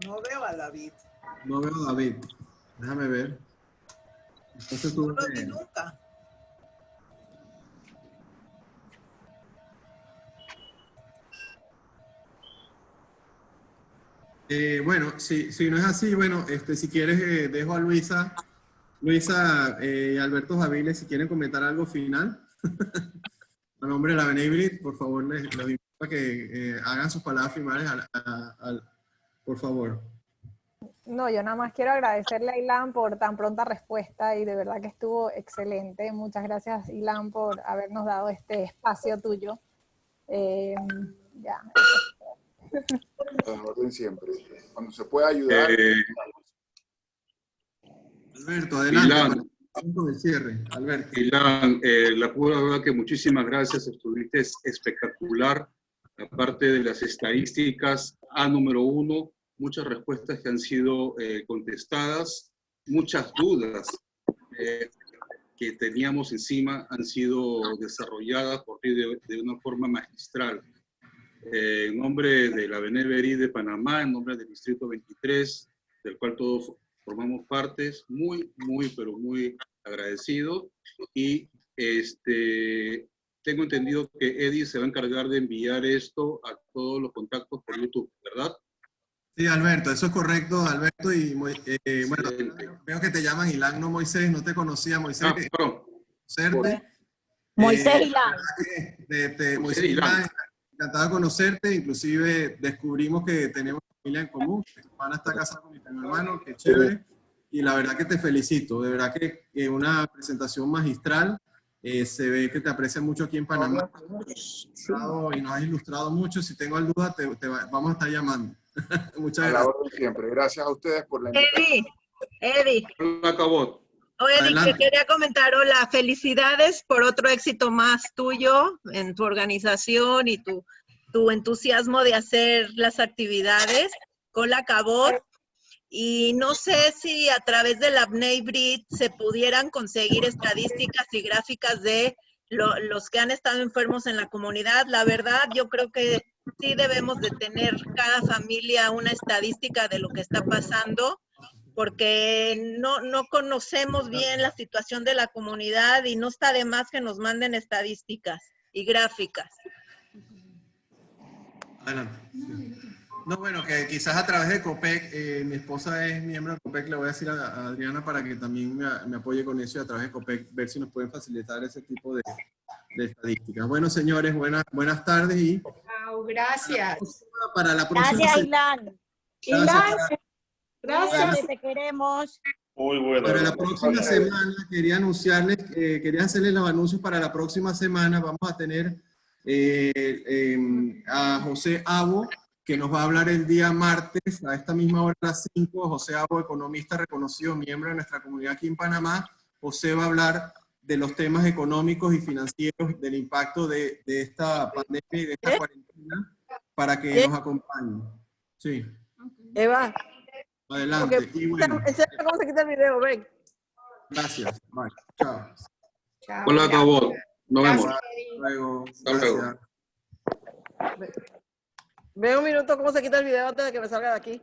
No veo a David. No veo a David. Déjame ver. Entonces tú, no lo vi nunca. Bueno, si no es así, bueno, si quieres, dejo a Luisa y Alberto Javiles, si quieren comentar algo final. A nombre de la B'nai, por favor, les invito a que hagan sus palabras finales, por favor. No, yo nada más quiero agradecerle a Ilan por tan pronta respuesta y de verdad que estuvo excelente. Muchas gracias, Ilan, por habernos dado este espacio tuyo. Ya. Orden siempre. Cuando se pueda ayudar. Alberto, adelante. Con el cierre. Alberto. Ilan, la pura verdad que muchísimas gracias. Estuviste espectacular. Aparte de las estadísticas, número 1, muchas respuestas que han sido contestadas, muchas dudas que teníamos encima han sido desarrolladas por ti de una forma magistral. En nombre de la B'nai de Panamá, en nombre del Distrito 23, del cual todos formamos partes, muy, pero muy agradecido. Y tengo entendido que Eddie se va a encargar de enviar esto a todos los contactos por YouTube, ¿verdad? Sí, Alberto, eso es correcto, Alberto. Y bueno, veo que te llaman Ilan, no Moisés, no te conocía, Moisés. Moisés Ilan. Moisés Ilan, encantado de conocerte, inclusive descubrimos que tenemos familia en común. Mi hermana está casada con mi primer hermano, qué chévere. Y la verdad que te felicito, de verdad que una presentación magistral. Se ve que te aprecia mucho aquí en Panamá y nos has ilustrado mucho. Si tengo dudas, vamos a estar llamando. Muchas gracias. A la orden siempre. Gracias a ustedes por la invitación. Eddie. Acabó. Eddie, que quería comentar, hola, felicidades por otro éxito más tuyo en tu organización y tu entusiasmo de hacer las actividades. Cola Cabot. Y no sé si a través del APNEI-BRIT se pudieran conseguir estadísticas y gráficas de los que han estado enfermos en la comunidad. La verdad, yo creo que sí debemos de tener cada familia una estadística de lo que está pasando, porque no conocemos bien la situación de la comunidad y no está de más que nos manden estadísticas y gráficas. Adelante. No, bueno, que quizás a través de COPEC, mi esposa es miembro de COPEC, le voy a decir a Adriana para que también me apoye con eso y a través de COPEC ver si nos pueden facilitar ese tipo de estadísticas. Bueno, señores, buenas tardes y Wow, gracias. para la próxima Gracias, semana. Ilan. Gracias. Te queremos. Muy bueno. Para la próxima semana quería anunciarles, quería hacerles los anuncios para la próxima semana. Vamos a tener a José Abo, que nos va a hablar el día martes a esta misma hora a las 5. José Abo, economista reconocido, miembro de nuestra comunidad aquí en Panamá. José va a hablar de los temas económicos y financieros, del impacto de esta pandemia y de esta cuarentena, para que nos acompañe. Sí. Eva. Adelante. Okay. Y bueno, Enseña cómo se quita el video, ven. gracias. Bye. Chao. Hola, Cabot. Nos vemos. Luego. Hasta luego. Ven un minuto cómo se quita el video antes de que me salga de aquí.